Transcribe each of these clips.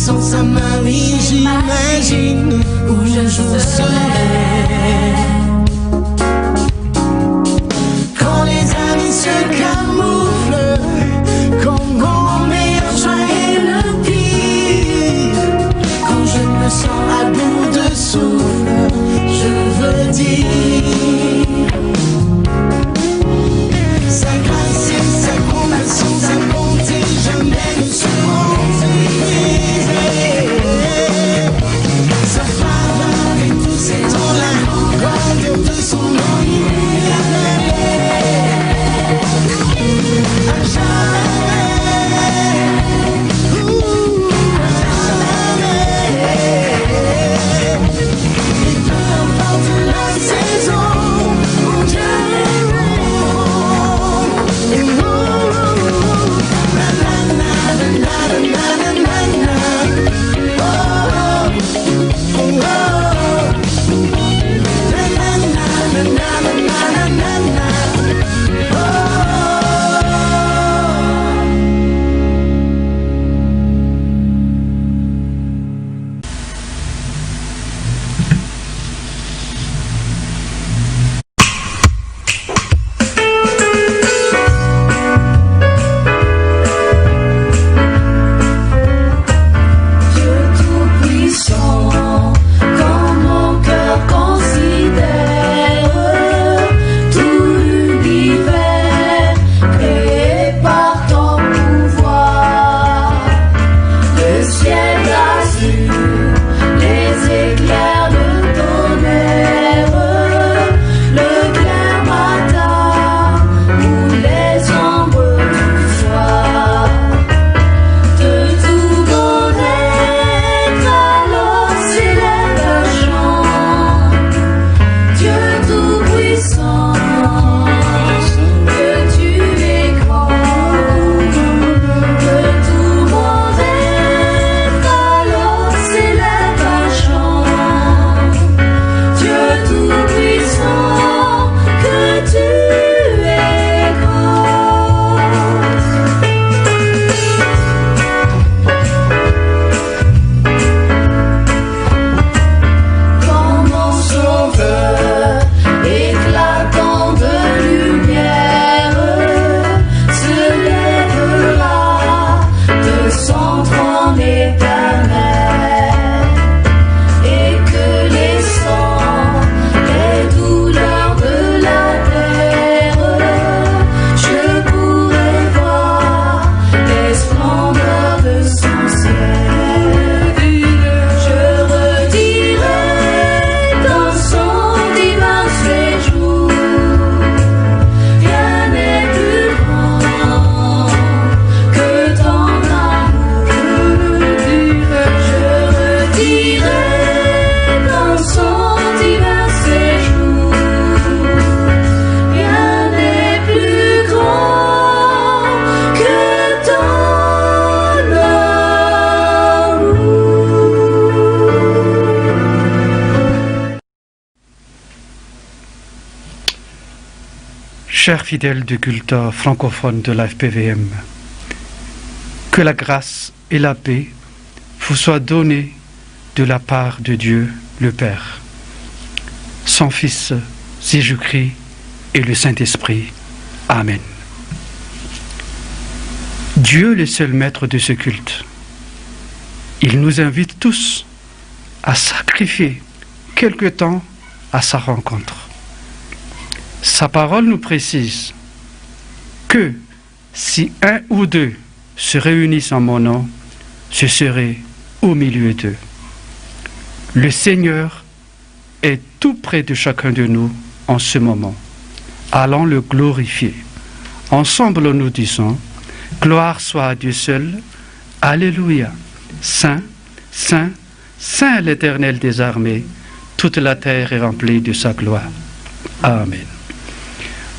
sans sa Marie, j'imagine où je serai. Quand les amis se camouflent, quand mon meilleur choix est le pire, quand je me sens à bout de souffle, je veux dire sa grâce et sa compassion, sa bonté, jamais ne seront brisées. Sa faveur et tous ses dons, la grandeur de son nom à jamais, et peu importe la saison, mon Dieu est bon. La la la la la la la la. Oh oh oh. La la la la la la la la. Chers fidèles du culte francophone de la FPVM, que la grâce et la paix vous soient données de la part de Dieu le Père, son Fils Jésus-Christ et le Saint-Esprit. Amen. Dieu, le seul maître de ce culte, il nous invite tous à sacrifier quelque temps à sa rencontre. Sa parole nous précise que si un ou deux se réunissent en mon nom, je serai au milieu d'eux. Le Seigneur est tout près de chacun de nous en ce moment. Allons le glorifier. Ensemble nous disons, gloire soit à Dieu seul. Alléluia. Saint, Saint, Saint l'Éternel des armées. Toute la terre est remplie de sa gloire. Amen.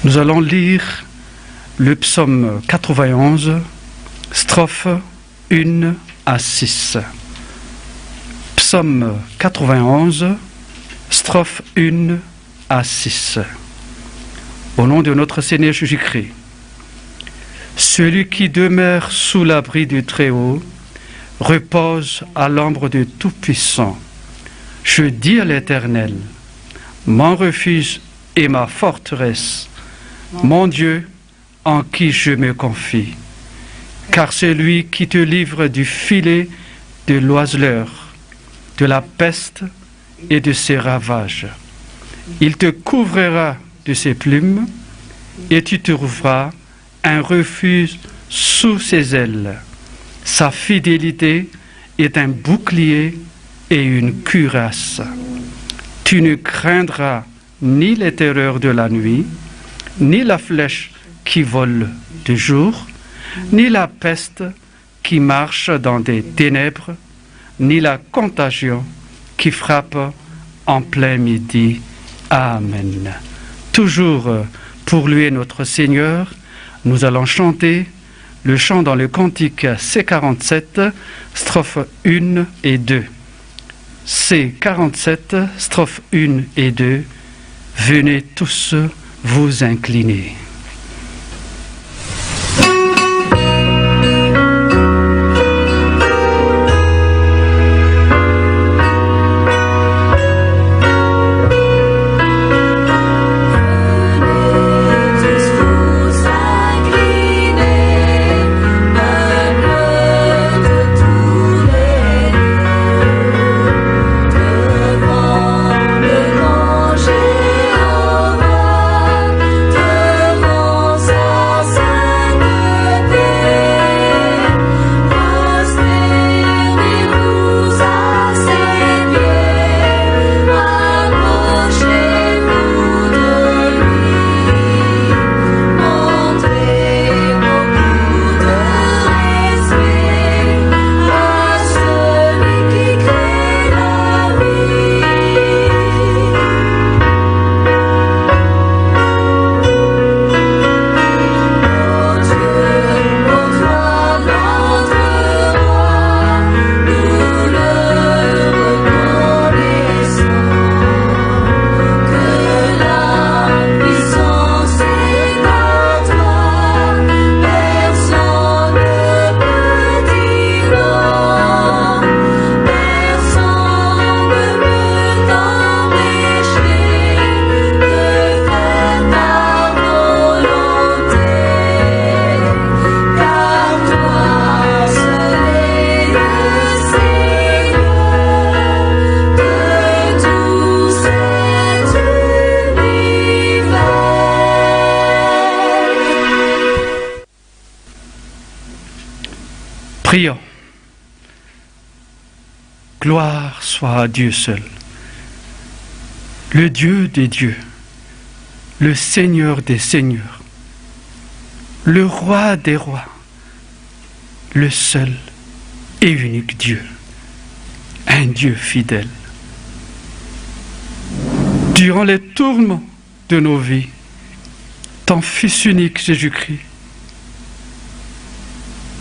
Nous allons lire le psaume 91, strophes 1 à 6. Psaume 91, strophes 1 à 6. Au nom de notre Seigneur Jésus-Christ, celui qui demeure sous l'abri du Très-Haut repose à l'ombre du Tout-Puissant. Je dis à l'Éternel, mon refuge et ma forteresse, mon Dieu en qui je me confie. Car c'est lui qui te livre du filet de l'oiseleur, de la peste et de ses ravages. Il te couvrira de ses plumes et tu trouveras un refuge sous ses ailes. Sa fidélité est un bouclier et une cuirasse. Tu ne craindras ni les terreurs de la nuit, ni la flèche qui vole de jour, ni la peste qui marche dans des ténèbres, ni la contagion qui frappe en plein midi. Amen. Toujours pour louer notre Seigneur, nous allons chanter le chant dans le cantique C47, strophes 1 et 2. C47, strophes 1 et 2. Venez tous vous incliner. Prions. Gloire soit à Dieu seul, le Dieu des dieux, le Seigneur des seigneurs, le Roi des rois, le seul et unique Dieu, un Dieu fidèle. Durant les tourments de nos vies, ton Fils unique Jésus-Christ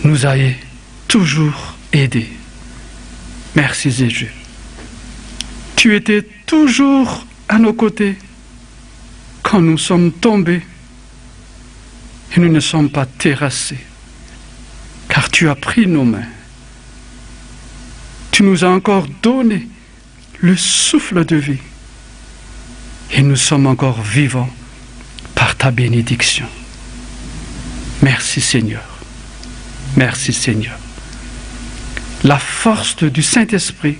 nous a toujours aidés. Merci Jésus. Tu étais toujours à nos côtés quand nous sommes tombés et nous ne sommes pas terrassés, car tu as pris nos mains. Tu nous as encore donné le souffle de vie et nous sommes encore vivants par ta bénédiction. Merci Seigneur. Merci Seigneur. La force du Saint-Esprit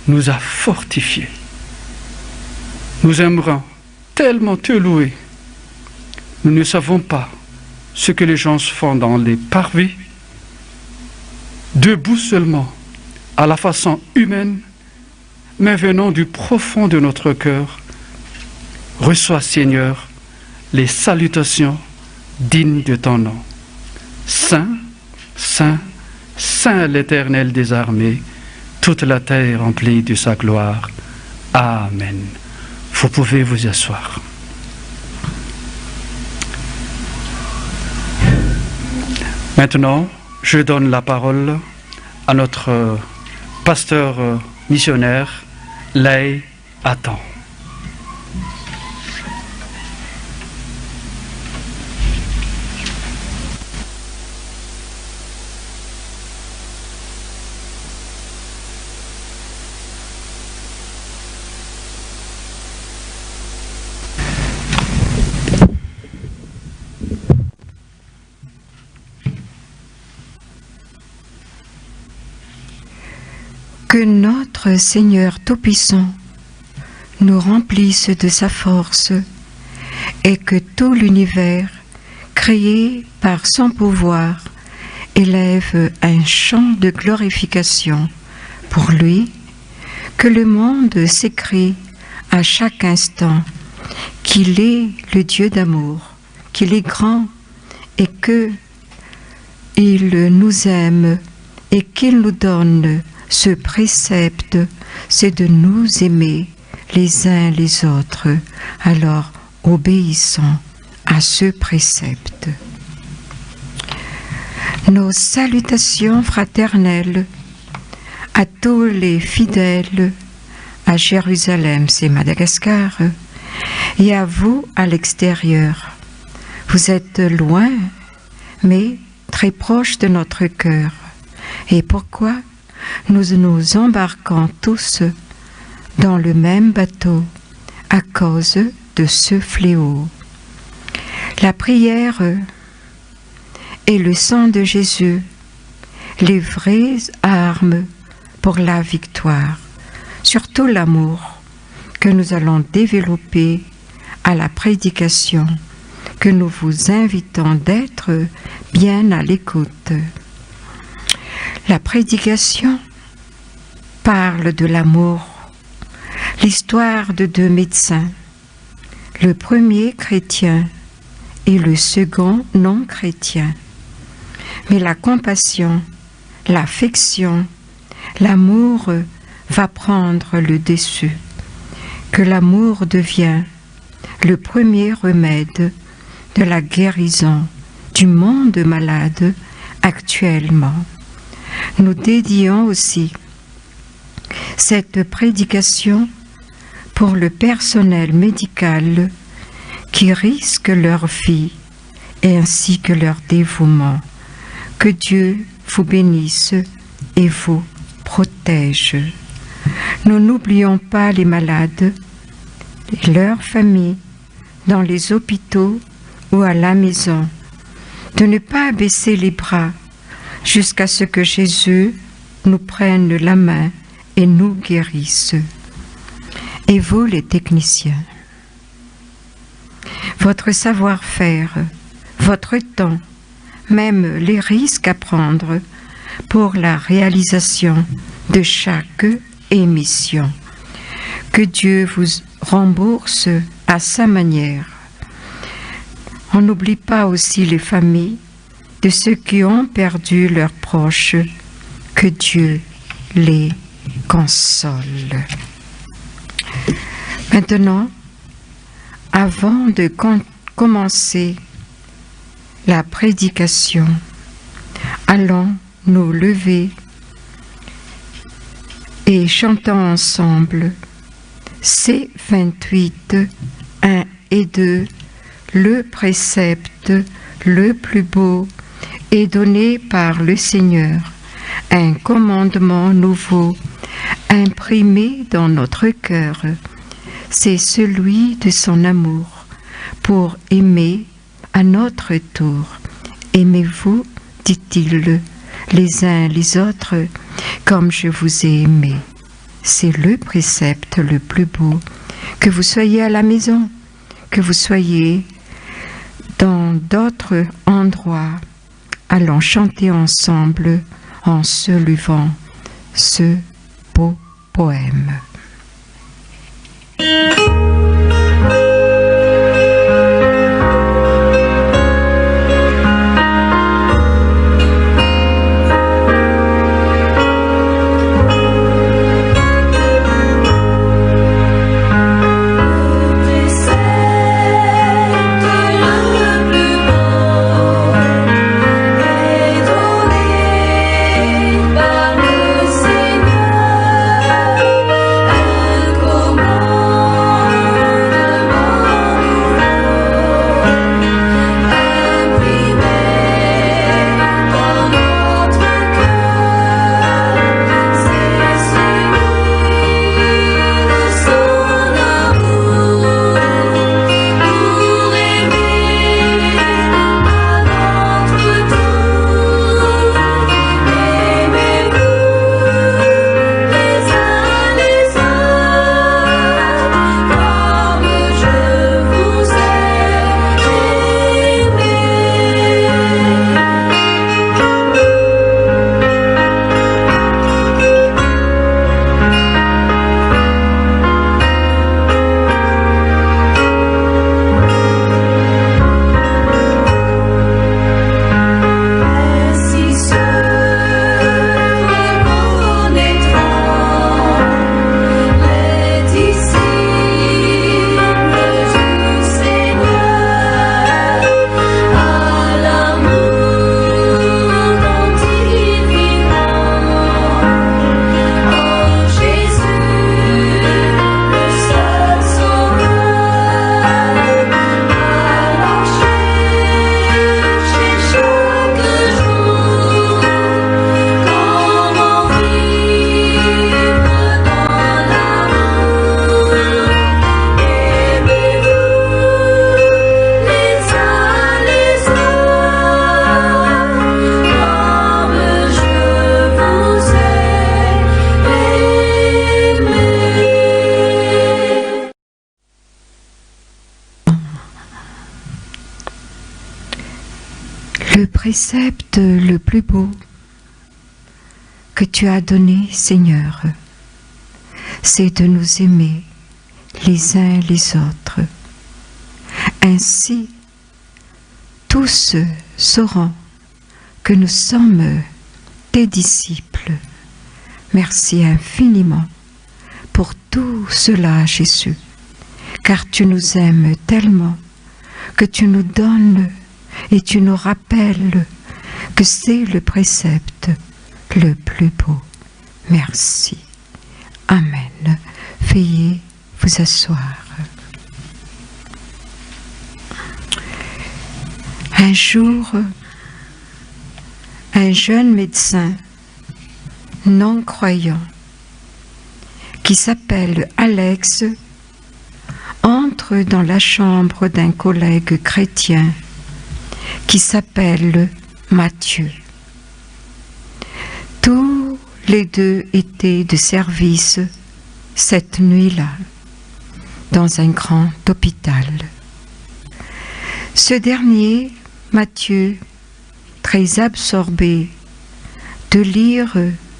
nous a fortifiés. Nous aimerons tellement te louer. Nous ne savons pas ce que les gens font dans les parvis, debout seulement, à la façon humaine, mais venant du profond de notre cœur. Reçois, Seigneur, les salutations dignes de ton nom. Saint, Saint, Saint l'Éternel des armées, toute la terre remplie de sa gloire. Amen. Vous pouvez vous asseoir. Maintenant, je donne la parole à notre pasteur missionnaire, Lay Attan. Que notre Seigneur Tout-Puissant nous remplisse de sa force et que tout l'univers, créé par son pouvoir, élève un chant de glorification pour lui, que le monde s'écrie à chaque instant qu'il est le Dieu d'amour, qu'il est grand et que il nous aime et qu'il nous donne ce précepte, c'est de nous aimer les uns les autres, alors obéissons à ce précepte. Nos salutations fraternelles à tous les fidèles à Jérusalem, c'est Madagascar, et à vous à l'extérieur. Vous êtes loin, mais très proche de notre cœur. Et pourquoi nous nous embarquons tous dans le même bateau à cause de ce fléau. La prière et le sang de Jésus, les vraies armes pour la victoire, surtout l'amour que nous allons développer à la prédication, que nous vous invitons d'être bien à l'écoute. La prédication parle de l'amour, l'histoire de deux médecins, le premier chrétien et le second non chrétien. Mais la compassion, l'affection, l'amour va prendre le dessus, que l'amour devient le premier remède de la guérison du monde malade actuellement. Nous dédions aussi cette prédication pour le personnel médical qui risque leur vie et ainsi que leur dévouement. Que Dieu vous bénisse et vous protège. Nous n'oublions pas les malades et leurs familles dans les hôpitaux ou à la maison, de ne pas baisser les bras jusqu'à ce que Jésus nous prenne la main et nous guérisse. Et vous, les techniciens, votre savoir-faire, votre temps, même les risques à prendre pour la réalisation de chaque émission. Que Dieu vous rembourse à sa manière. On n'oublie pas aussi les familles de ceux qui ont perdu leurs proches. Que Dieu les console. Maintenant, avant de commencer la prédication, allons nous lever et chantons ensemble C28, 1 et 2, le précepte le plus beau est donné par le Seigneur, un commandement nouveau imprimé dans notre cœur. C'est celui de son amour pour aimer à notre tour. Aimez-vous, dit-il, les uns les autres, comme je vous ai aimé. C'est le précepte le plus beau. Que vous soyez à la maison, que vous soyez dans d'autres endroits, allons chanter ensemble en se levant ce beau poème. Par le Seigneur Le précepte le plus beau que tu as donné, Seigneur, c'est de nous aimer les uns les autres. Ainsi, tous sauront que nous sommes tes disciples. Merci infiniment pour tout cela, Jésus, car tu nous aimes tellement que tu nous donnes et tu nous rappelles que c'est le précepte le plus beau. Merci. Amen. Veuillez vous asseoir. Un jour, un jeune médecin non-croyant qui s'appelle Alex entre dans la chambre d'un collègue chrétien qui s'appelle Matthieu. Tous les deux étaient de service cette nuit-là dans un grand hôpital. Ce dernier, Matthieu, très absorbé de lire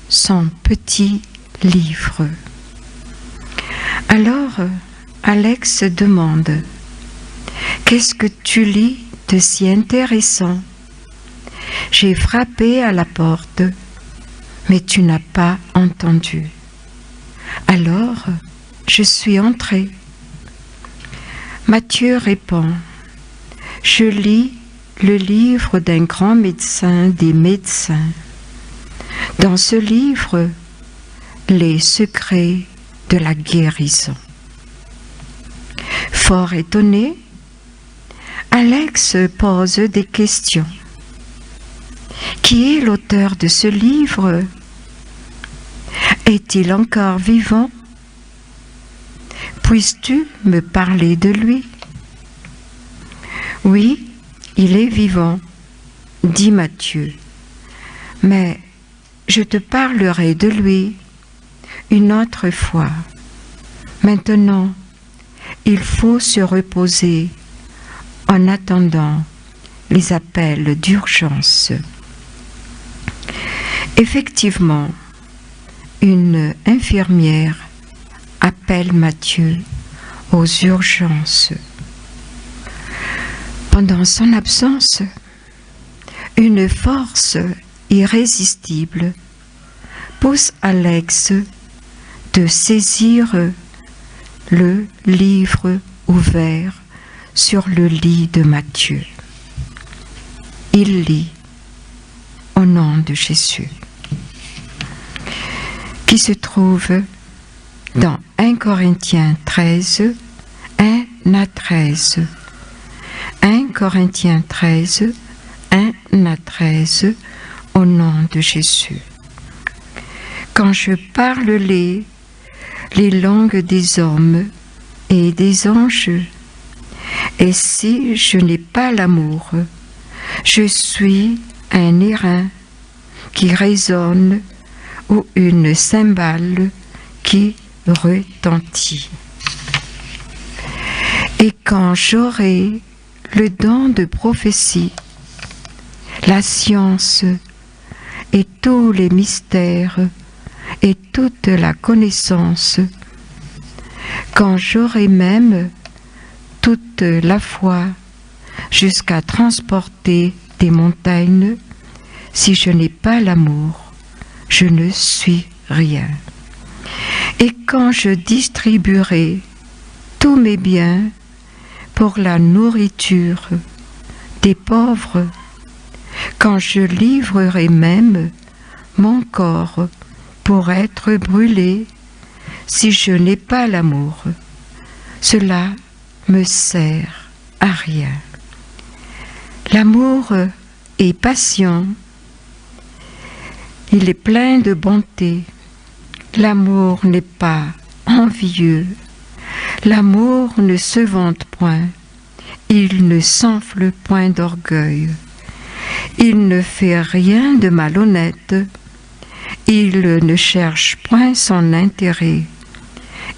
son petit livre. Alors, Alex demande « Qu'est-ce que tu lis de si intéressant ? J'ai frappé à la porte, mais tu n'as pas entendu. Alors, je suis entré. » Matthieu répond « Je lis le livre d'un grand médecin des médecins. Dans ce livre, les secrets de la guérison. » Fort étonné, Alex pose des questions. Qui est l'auteur de ce livre? Est-il encore vivant? Puisses-tu me parler de lui? Oui, il est vivant, dit Matthieu, mais je te parlerai de lui une autre fois. Maintenant, il faut se reposer en attendant les appels d'urgence. Effectivement, une infirmière appelle Matthieu aux urgences. Pendant son absence, une force irrésistible pousse Alex de saisir le livre ouvert sur le lit de Matthieu. Il lit au nom de Jésus, qui se trouve dans 1 Corinthiens 13, 1 à 13. 1 Corinthiens 13, 1 à 13, au nom de Jésus. Quand je parle les langues des hommes et des anges, et si je n'ai pas l'amour, je suis un airain qui résonne ou une cymbale qui retentit. Et quand j'aurai le don de prophétie, la science et tous les mystères et toute la connaissance, quand j'aurai même toute la foi jusqu'à transporter des montagnes, si je n'ai pas l'amour, je ne suis rien. Et quand je distribuerai tous mes biens pour la nourriture des pauvres, quand je livrerai même mon corps pour être brûlé, si je n'ai pas l'amour, cela me sert à rien. L'amour est patient, il est plein de bonté. L'amour n'est pas envieux, l'amour ne se vante point, il ne s'enfle point d'orgueil, il ne fait rien de malhonnête, il ne cherche point son intérêt,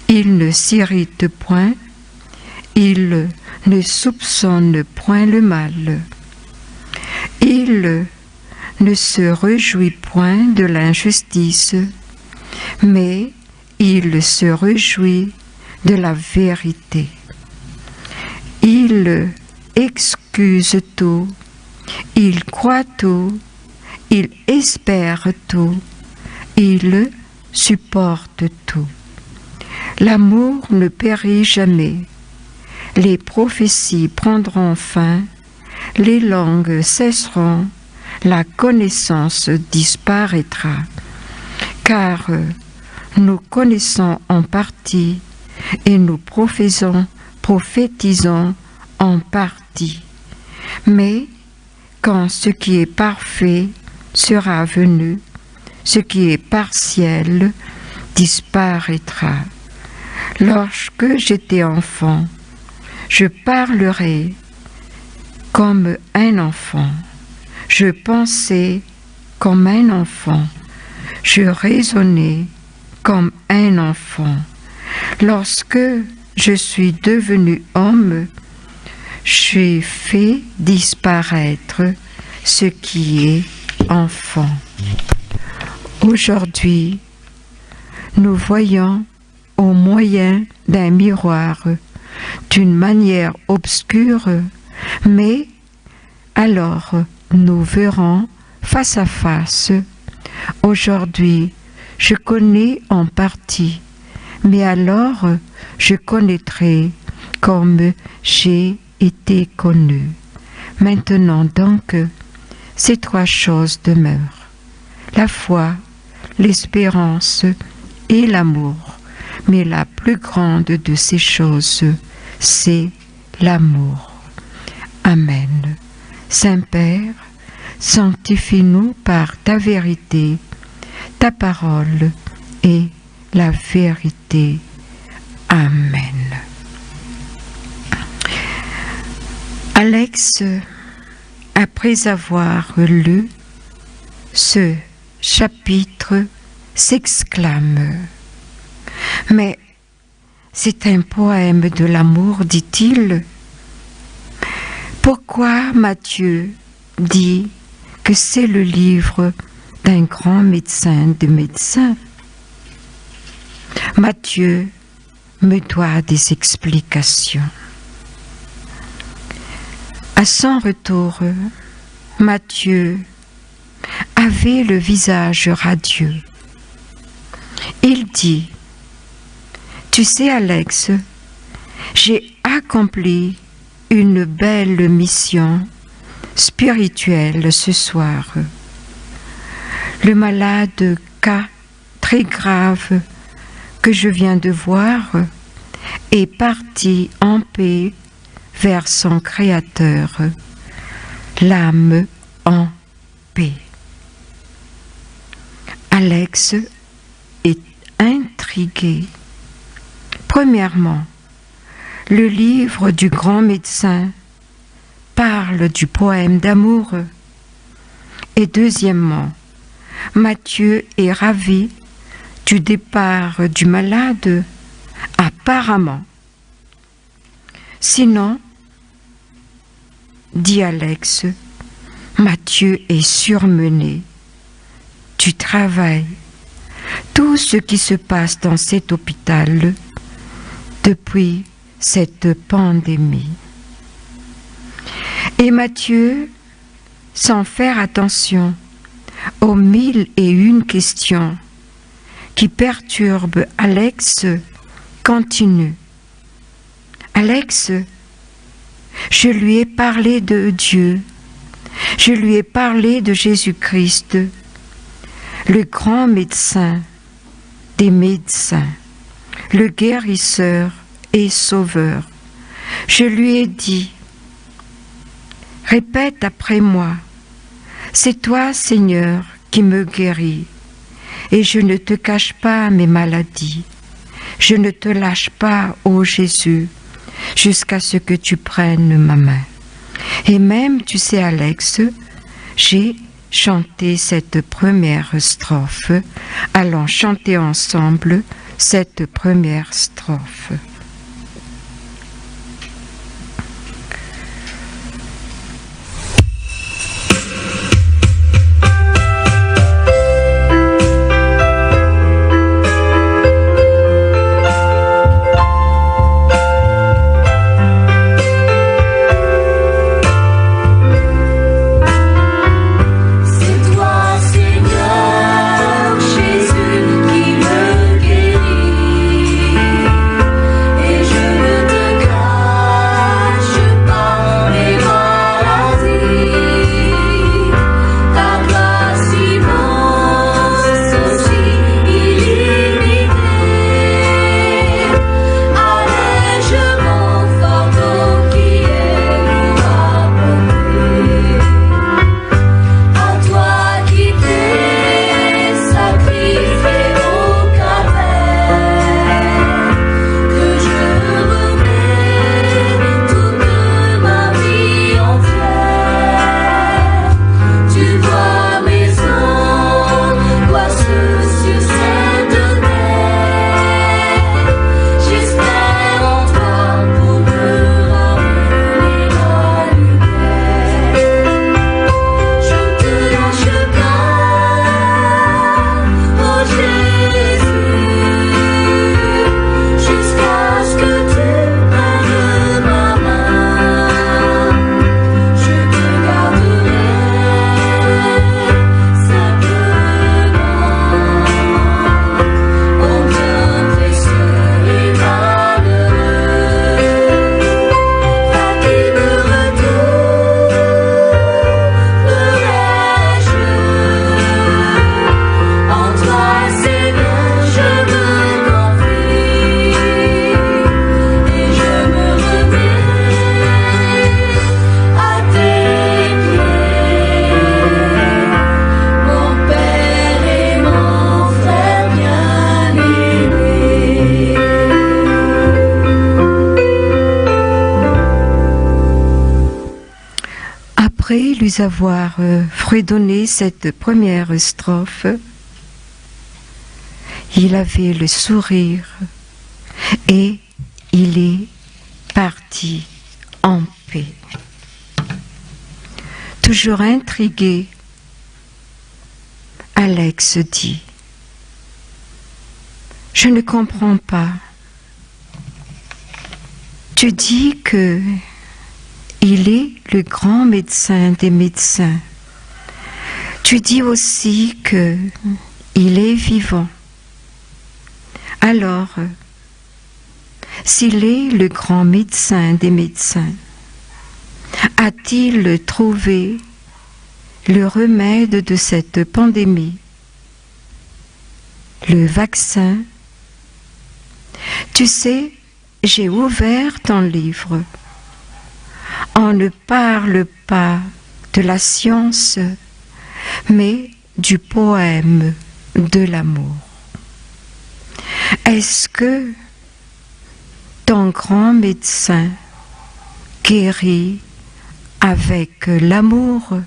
il ne s'irrite point, il ne soupçonne point le mal, Il ne se réjouit point de l'injustice, mais il se réjouit de la vérité. Il excuse tout, il croit tout, il espère tout, il supporte tout. L'amour ne périt jamais. Les prophéties prendront fin, les langues cesseront, la connaissance disparaîtra. Car nous connaissons en partie et nous prophétisons en partie. Mais quand ce qui est parfait sera venu, ce qui est partiel disparaîtra. Lorsque j'étais enfant, je parlerai comme un enfant, je pensais comme un enfant, je raisonnais comme un enfant. Lorsque je suis devenu homme, j'ai fait disparaître ce qui est enfant. Aujourd'hui, nous voyons au moyen d'un miroir d'une manière obscure, mais alors nous verrons face à face. Aujourd'hui, je connais en partie, mais alors je connaîtrai comme j'ai été connu. Maintenant donc, ces trois choses demeurent: la foi, l'espérance et l'amour. Mais la plus grande de ces choses, c'est l'amour. Amen. Saint-Père, sanctifie-nous par ta vérité. Ta parole est la vérité. Amen. Alex, après avoir lu ce chapitre, s'exclame: mais c'est un poème de l'amour, dit-il. Pourquoi Matthieu dit que c'est le livre d'un grand médecin de médecins? Matthieu me doit des explications. À son retour, Matthieu avait le visage radieux. Il dit: tu sais, Alex, j'ai accompli une belle mission spirituelle ce soir. Le malade cas très grave que je viens de voir est parti en paix vers son Créateur, l'âme en paix. Alex est intrigué. Premièrement, le livre du grand médecin parle du poème d'amour. Et deuxièmement, Matthieu est ravi du départ du malade, apparemment. Sinon, dit Alex, Matthieu est surmené du travail. Tout ce qui se passe dans cet hôpital depuis cette pandémie. Et Matthieu, sans faire attention aux 1001 questions qui perturbent Alex, continue. Alex, je lui ai parlé de Dieu, je lui ai parlé de Jésus-Christ, le grand médecin des médecins, le guérisseur et sauveur. Je lui ai dit: répète après moi, c'est toi, Seigneur, qui me guéris, et je ne te cache pas mes maladies. Je ne te lâche pas, ô Jésus, jusqu'à ce que tu prennes ma main. Et même, tu sais, Alex, j'ai chanté cette première strophe. Allons chanter ensemble cette première strophe. plus avoir fredonné cette première strophe, il avait le sourire et il est parti en paix. Toujours intrigué, Alex dit: « Je ne comprends pas. Tu dis que il est le grand médecin des médecins. Tu dis aussi que il est vivant. Alors, s'il est le grand médecin des médecins, a-t-il trouvé le remède de cette pandémie, le vaccin? Tu sais, j'ai ouvert ton livre. On ne parle pas de la science, mais du poème de l'amour. Est-ce que ton grand médecin guérit avec l'amour?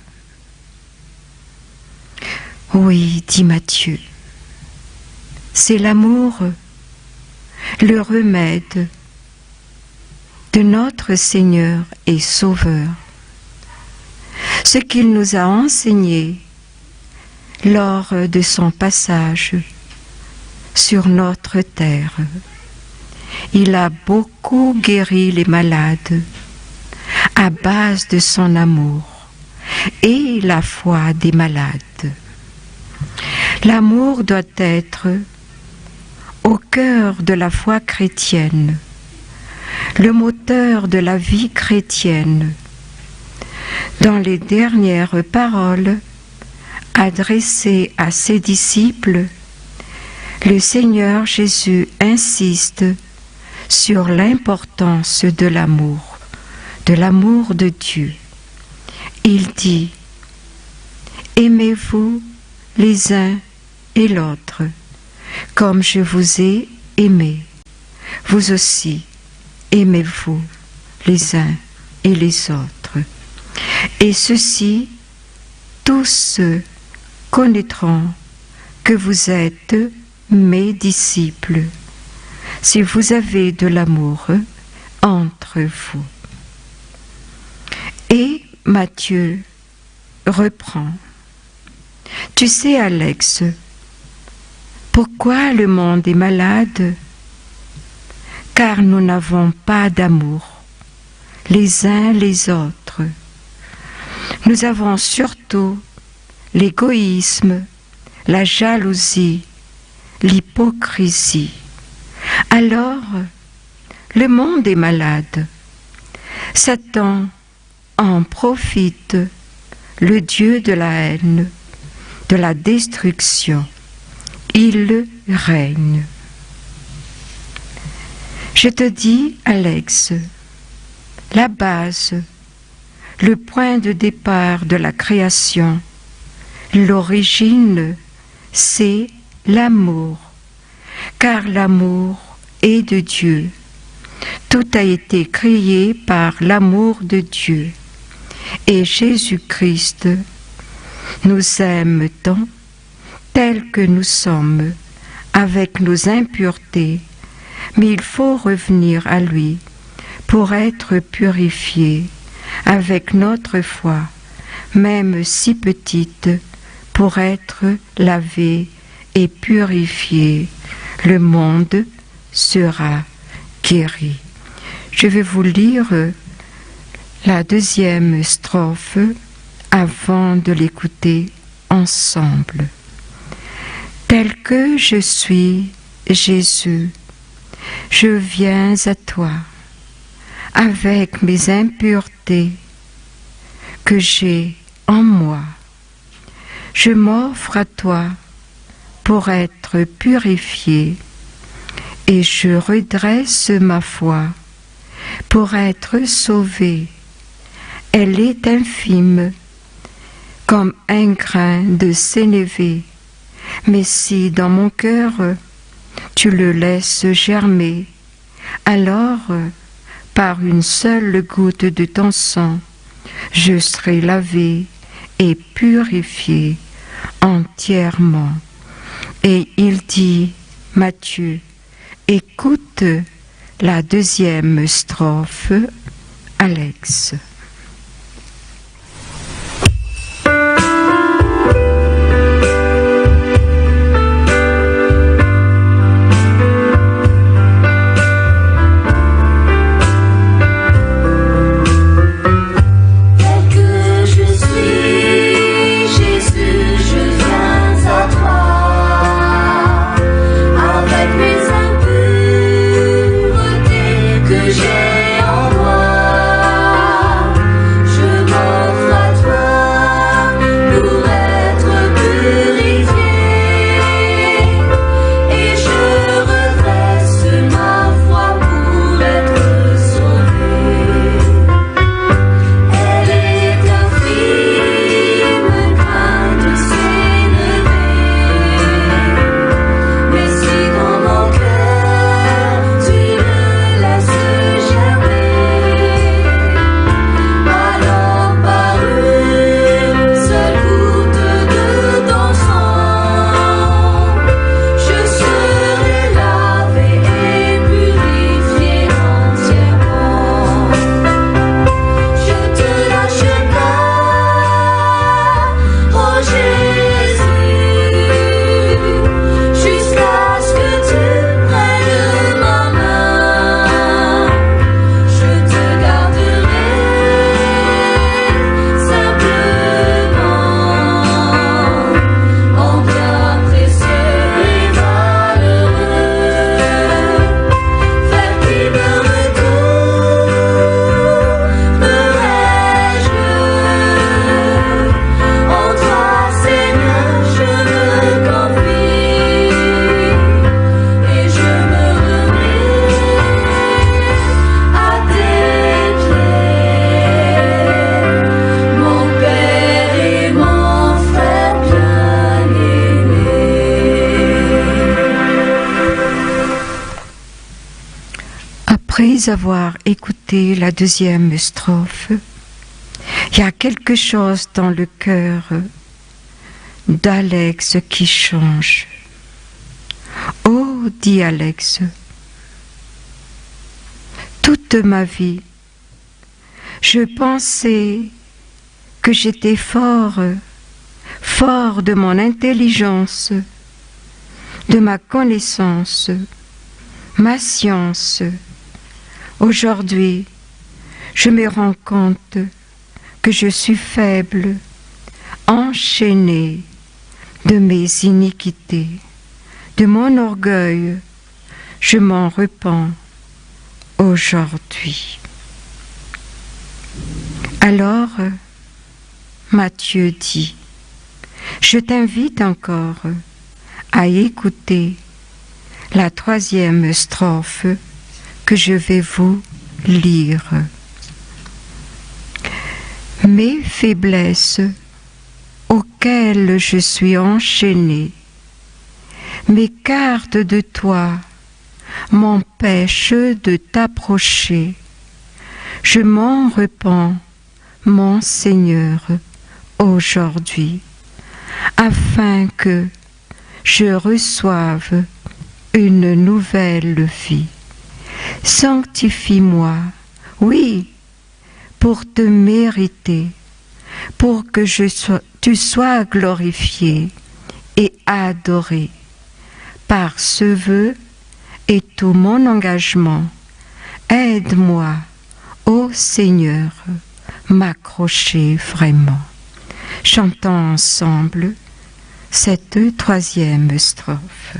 Oui, dit Matthieu, c'est l'amour, le remède de notre Seigneur et Sauveur. Ce qu'il nous a enseigné lors de son passage sur notre terre. Il a beaucoup guéri les malades à base de son amour et la foi des malades. L'amour doit être au cœur de la foi chrétienne, le moteur de la vie chrétienne. Dans les dernières paroles adressées à ses disciples, le Seigneur Jésus insiste sur l'importance de l'amour de Dieu. Il dit: « Aimez-vous les uns et l'autre, comme je vous ai aimés. Vous aussi, aimez-vous les uns et les autres. Et ceux-ci, tous connaîtront que vous êtes mes disciples, si vous avez de l'amour entre vous. » Et Matthieu reprend: « Tu sais, Alex, pourquoi le monde est malade? Car nous n'avons pas d'amour les uns les autres. Nous avons surtout l'égoïsme, la jalousie, l'hypocrisie. Alors, le monde est malade. Satan en profite, le Dieu de la haine, de la destruction. Il règne. Je te dis, Alex, la base, le point de départ de la création, l'origine, c'est l'amour, car l'amour est de Dieu. Tout a été créé par l'amour de Dieu. Et Jésus-Christ nous aime tant, tels que nous sommes, avec nos impuretés, mais il faut revenir à lui pour être purifié avec notre foi, même si petite, pour être lavé et purifié. Le monde sera guéri. Je vais vous lire la deuxième strophe avant de l'écouter ensemble. Tel que je suis, Jésus, je viens à toi, avec mes impuretés que j'ai en moi. Je m'offre à toi pour être purifié, et je redresse ma foi pour être sauvé. Elle est infime, comme un grain de sénévé, mais si dans mon cœur tu le laisses germer, alors, par une seule goutte de ton sang, je serai lavé et purifié entièrement. Et il dit, Matthieu, écoute la deuxième strophe, Alex. Après avoir écouté la deuxième strophe, il y a quelque chose dans le cœur d'Alex qui change. Oh, dit Alex, toute ma vie, je pensais que j'étais fort de mon intelligence, de ma connaissance, ma science. Aujourd'hui, je me rends compte que je suis faible, enchaîné de mes iniquités, de mon orgueil. Je m'en repens aujourd'hui. Alors, Matthieu dit, je t'invite encore à écouter la troisième strophe que je vais vous lire. Mes faiblesses auxquelles je suis enchaîné m'écartent de toi, m'empêchent de t'approcher. Je m'en repens, mon Seigneur, aujourd'hui, afin que je reçoive une nouvelle vie. Sanctifie-moi, oui, pour te mériter, pour que tu sois glorifié et adoré. Par ce vœu et tout mon engagement, aide-moi, ô Seigneur, m'accrocher vraiment. Chantons ensemble cette troisième strophe.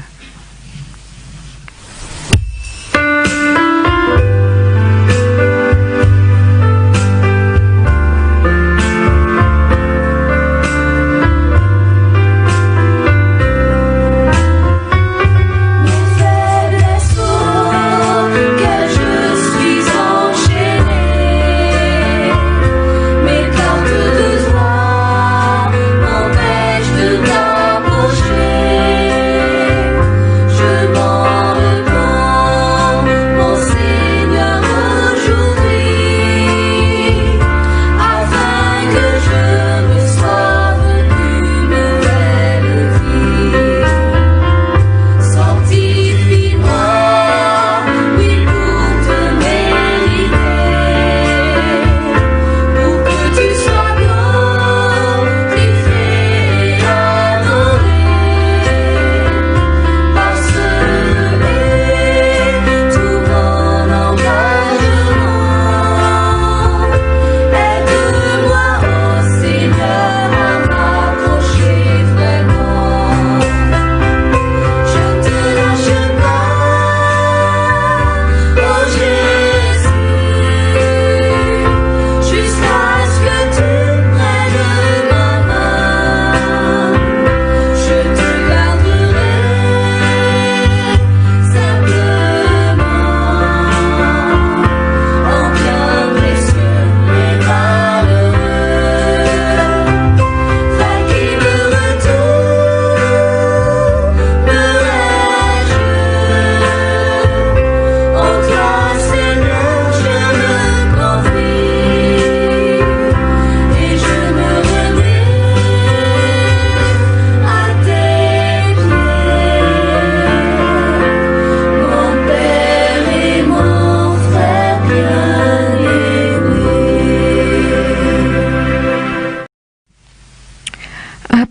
M'empêche de t'approcher.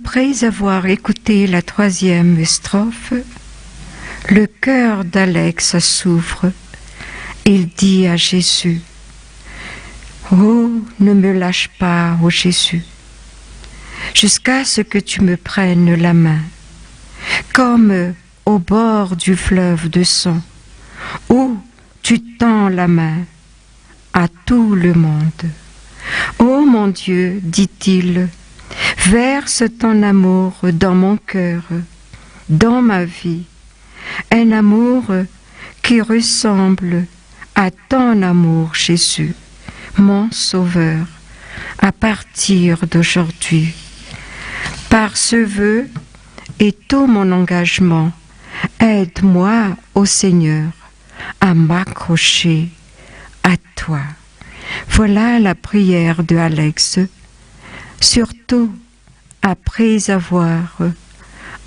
Après avoir écouté la 3e strophe, le cœur d'Alex s'ouvre. Il dit à Jésus, « Oh, ne me lâche pas, ô Jésus, jusqu'à ce que tu me prennes la main, comme au bord du fleuve de sang, où tu tends la main à tout le monde. Ô mon Dieu, dit-il, verse ton amour dans mon cœur, dans ma vie, un amour qui ressemble à ton amour, Jésus, mon Sauveur, à partir d'aujourd'hui. Par ce vœu et tout mon engagement, aide-moi, ô Seigneur, à m'accrocher à toi. » Voilà la prière de Alex, surtout après avoir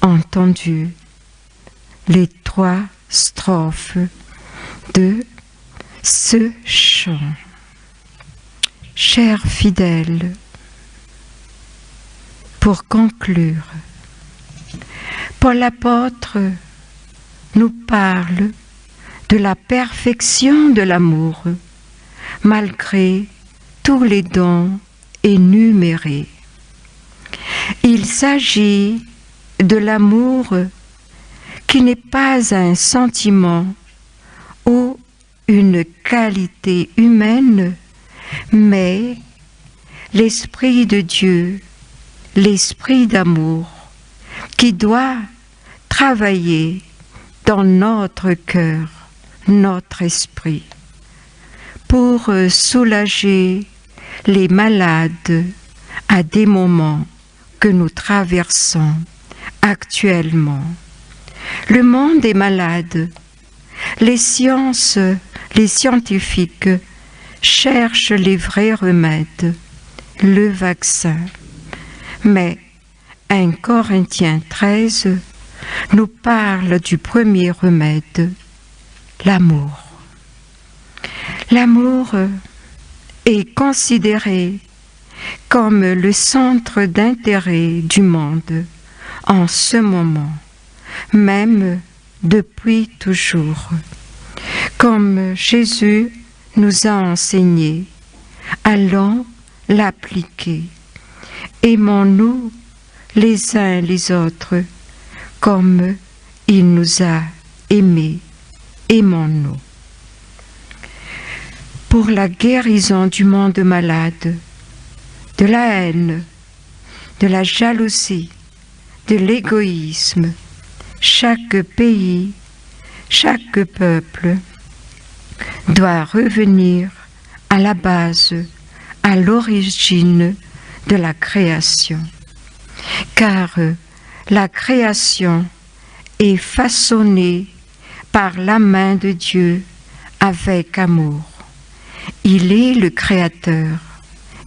entendu les 3 strophes de ce chant. Chers fidèles, pour conclure, Paul l'apôtre nous parle de la perfection de l'amour, malgré tous les dons énumérés. Il s'agit de l'amour qui n'est pas un sentiment ou une qualité humaine, mais l'Esprit de Dieu, l'Esprit d'amour, qui doit travailler dans notre cœur, notre esprit, pour soulager les malades à des moments que nous traversons actuellement. Le monde est malade. Les scientifiques cherchent les vrais remèdes, le vaccin. Mais 1 Corinthiens 13 nous parle du premier remède, l'amour. L'amour est considéré comme le centre d'intérêt du monde en ce moment, même depuis toujours. Comme Jésus nous a enseigné, allons l'appliquer. Aimons-nous les uns les autres comme il nous a aimés. Aimons-nous. Pour la guérison du monde malade, de la haine, de la jalousie, de l'égoïsme, chaque pays, chaque peuple doit revenir à la base, à l'origine de la création. Car la création est façonnée par la main de Dieu avec amour. Il est le Créateur,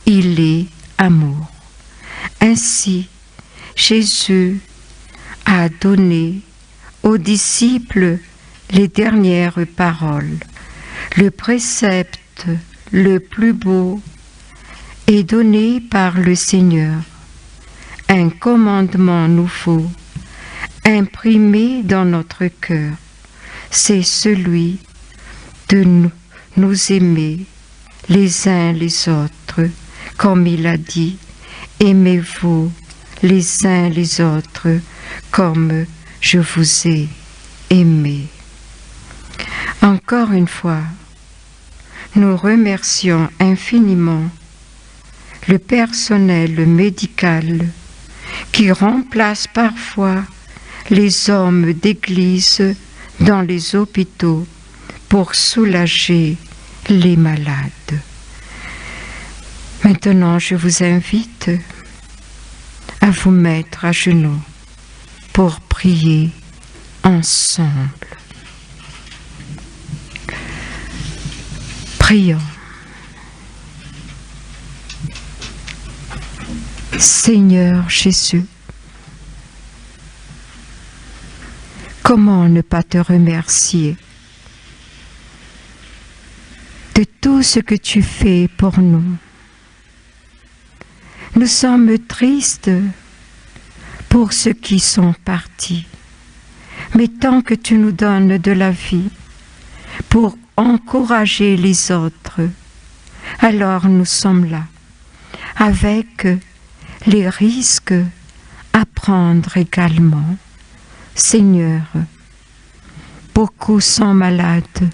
il est amour. Ainsi, Jésus a donné aux disciples les dernières paroles. Le précepte le plus beau est donné par le Seigneur. Un commandement nouveau, imprimé dans notre cœur, c'est celui de nous aimer les uns les autres, comme il a dit, aimez-vous les uns les autres comme je vous ai aimé. Encore une fois, nous remercions infiniment le personnel médical qui remplace parfois les hommes d'église dans les hôpitaux pour soulager les malades. Maintenant, je vous invite à vous mettre à genoux pour prier ensemble. Prions. Seigneur Jésus, comment ne pas te remercier de tout ce que tu fais pour nous. Nous sommes tristes pour ceux qui sont partis. Mais tant que tu nous donnes de la vie pour encourager les autres, alors nous sommes là, avec les risques à prendre également. Seigneur, beaucoup sont malades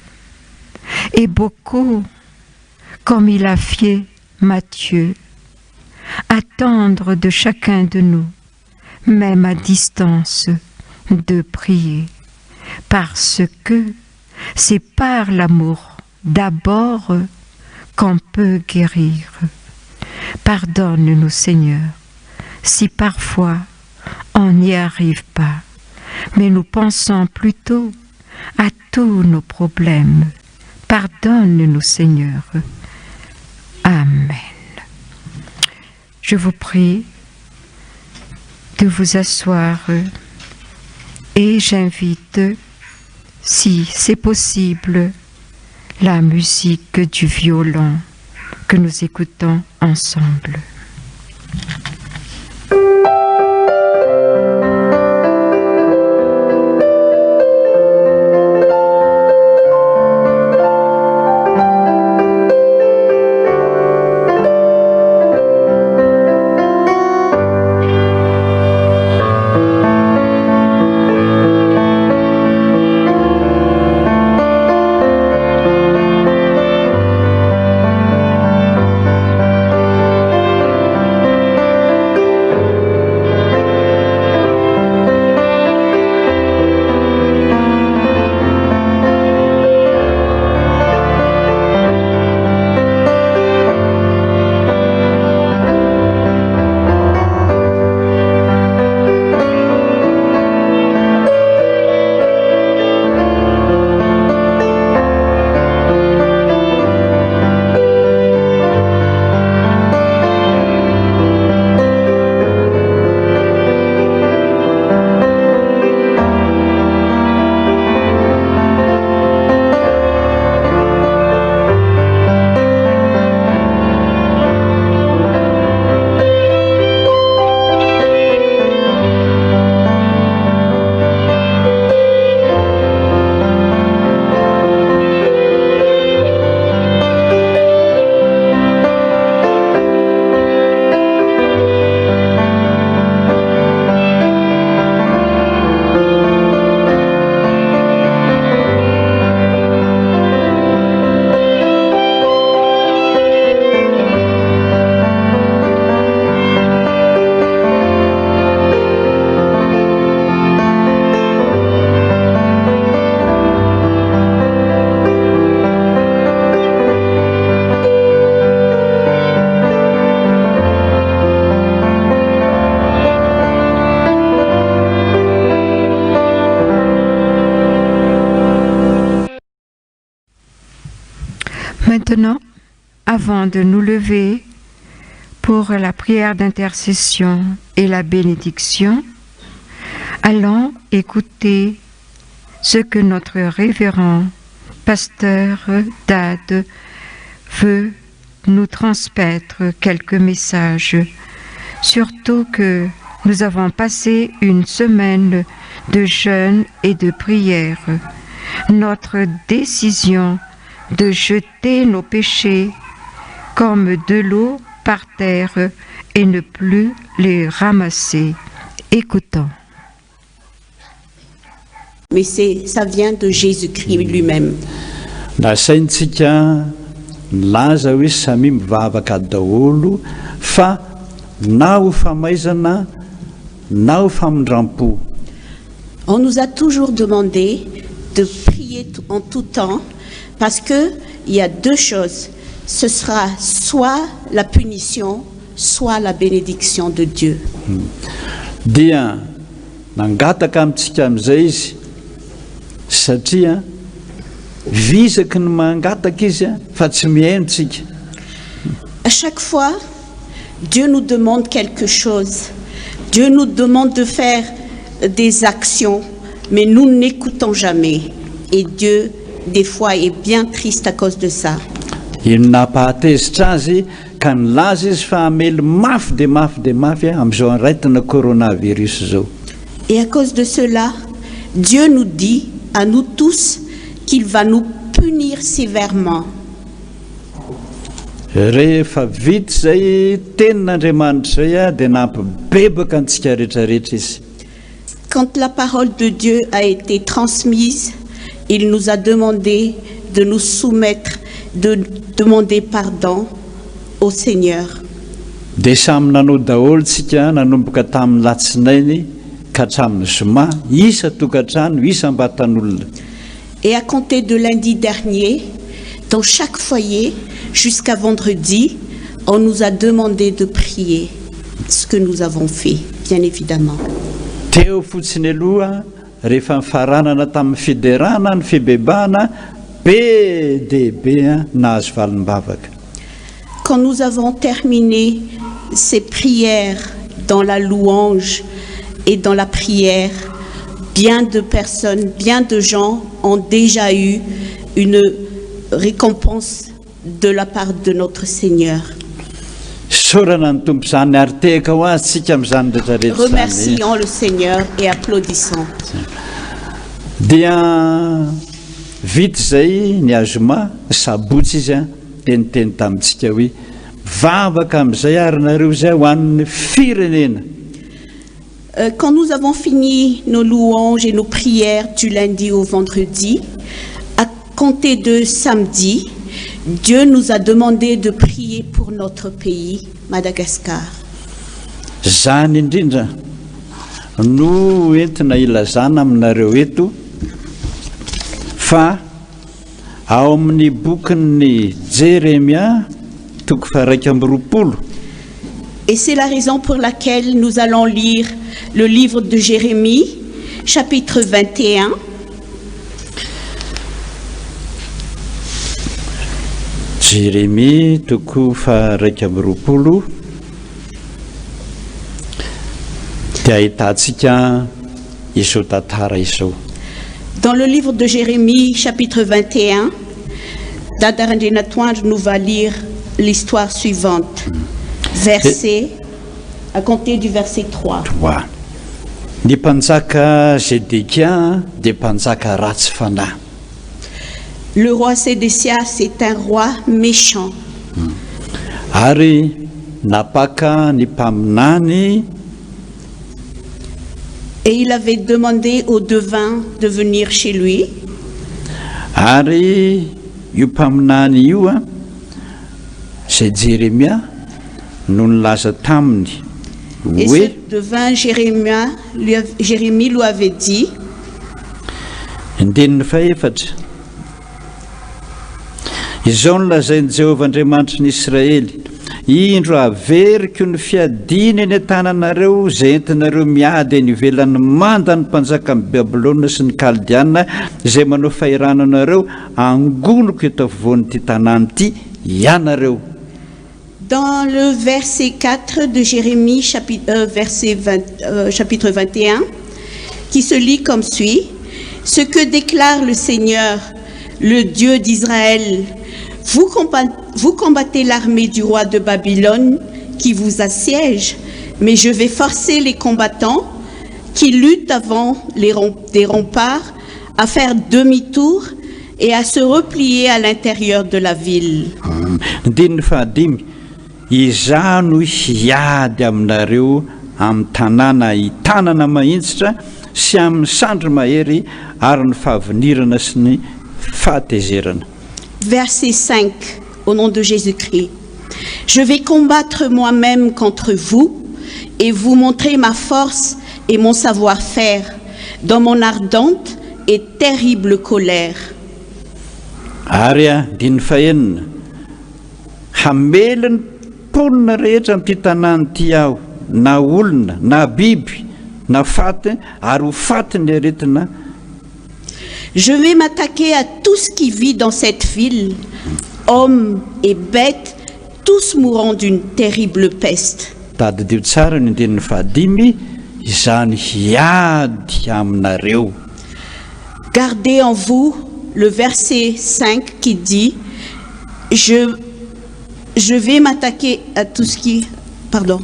et beaucoup, comme il a fait Matthieu, attendre de chacun de nous, même à distance, de prier, parce que c'est par l'amour d'abord qu'on peut guérir. Pardonne-nous, Seigneur, si parfois on n'y arrive pas, mais nous pensons plutôt à tous nos problèmes. Pardonne-nous, Seigneur. Amen. Je vous prie de vous asseoir et j'invite, si c'est possible, la musique du violon que nous écoutons ensemble. Maintenant, avant de nous lever pour la prière d'intercession et la bénédiction, allons écouter ce que notre révérend pasteur Dade veut nous transmettre quelques messages, surtout que nous avons passé une semaine de jeûne et de prière. Notre décision de jeter nos péchés comme de l'eau par terre et ne plus les ramasser. Écoutons. Mais ça vient de Jésus-Christ lui-même. Nasaintsika nilaza hoe samy mivavaka daholo fa na ho famaizana na ho famindram-po. On nous a toujours demandé de prier en tout temps parce qu'il y a deux choses. Ce sera soit la punition, soit la bénédiction de Dieu. Dia nangataka amintsika amin'izay izy satria visaky ny mangataka izy fa tsy mihainotsika. À chaque fois, Dieu nous demande quelque chose. Dieu nous demande de faire des actions, mais nous n'écoutons jamais. Et Dieu, des fois, est bien triste à cause de ça. Iny napahatezitra azy ka nilaza izy fa hamely mafy de mafy amin'izao anraitina coronavirus zao. Et à cause de cela, Dieu nous dit à nous tous qu'il va nous punir sévèrement. Rehefa vita zay tenin'Andriamanitra zay dia nampibebaka antsika rehetrarehetra izy. Quand la parole de Dieu a été transmise, il nous a demandé de nous soumettre, de demander pardon au Seigneur. Dia samy nanao daholo tsika nanomboka tamin'ny latsinainy ka hatramin'ny zoma, isa tokantrano, isa ambatan'olona. Et à compter de lundi dernier, dans chaque foyer, jusqu'à vendredi, on nous a demandé de prier, ce que nous avons fait, bien évidemment. Teo fotsiny aloha rehefa nifaranana tamin'ny fiderana ny fibebahana be dehibe nahazo valim-bavaka. Quand nous avons terminé ces prières dans la louange et dans la prière, bien de personnes, bien de gens ont déjà eu une récompense de la part de notre Seigneur. Sorana ny tompo zany ary tehaka ho azy tsika amin'izany rehetrarehetra zany. Remercions le Seigneur et applaudissons. Dia vita zay ny azoma sabotsy izy dia niteny tamintsika hoe vavaka amin'izay ary nareo zay ho an'ny firenena. Quand nous avons fini nos louanges et nos prières du lundi au vendredi, à compter de samedi, Dieu nous a demandé de prier pour notre pays, Madagascar. Zany indrindra no entina ilazana aminareo eto fa ao amin'ny bokin'ny Jérémia toko faha 20. Et c'est la raison pour laquelle nous allons lire le livre de Jérémie, chapitre 21. Jérémie toko faha 20 dia ahitantsika izao tantara izao. Dans le livre de Jérémie, chapitre 21, Dada Randjenatoandro nous va lire l'histoire suivante, à compter du verset 3. Ny mpanjaka Zedekia dia mpanjaka ratsy fanahy. Le roi Sédécias est un roi méchant. Ary napaka ny mpaminany. Et il avait demandé aux devins de venir chez lui. Ary io mpaminany io zay Jérémia no nilaza taminy Et hoe ce devin Jérémie lui avait dit, Indininy faefatra izao nolazain'i Jehovah Andriamanitra ny Israely, indro averiko ny fiadina eny an-tananareo zay entinareo miady eny ivelan'ny manda ny mpanjaka amin'ny Babilôna sy ny Kaldiana zay manao fahirana anareo angonoko eto afovoan'ity tanàna ity ianareo. dans le verset 4 de Jérémie, chapitre 21, qui se lit comme suit. Ce que déclare le Seigneur, le Dieu d'Israël, vous combattez l'armée du roi de Babylone qui vous assiège, mais je vais forcer les combattants qui luttent avant des remparts à faire demi-tour et à se replier à l'intérieur de la ville. Izaho no hiady aminareo amin'ny tanàna hitanana mahitsitra sy amin'ny sandro mahery ary ny fahavinirana sy ny fahatezerana. Verset 5, au nom de Jésus-Christ. Je vais combattre moi-même contre vous et vous montrer ma force et mon savoir-faire dans mon ardente et terrible colère. Ary diny fahenina hameliny ponina rehetra amin'ity tanàna ity aho, na olona na biby na faty ary ho fatiny aretina. Je vais m'attaquer à tout ce qui vit dans cette ville, hommes et bêtes, tous mourront d'une terrible peste. Tadidio tsara ny andininy fahadimy, izany hiady aminareo. Gardez en vous le verset 5 qui dit, je vais m'attaquer à tout ce qui... Pardon.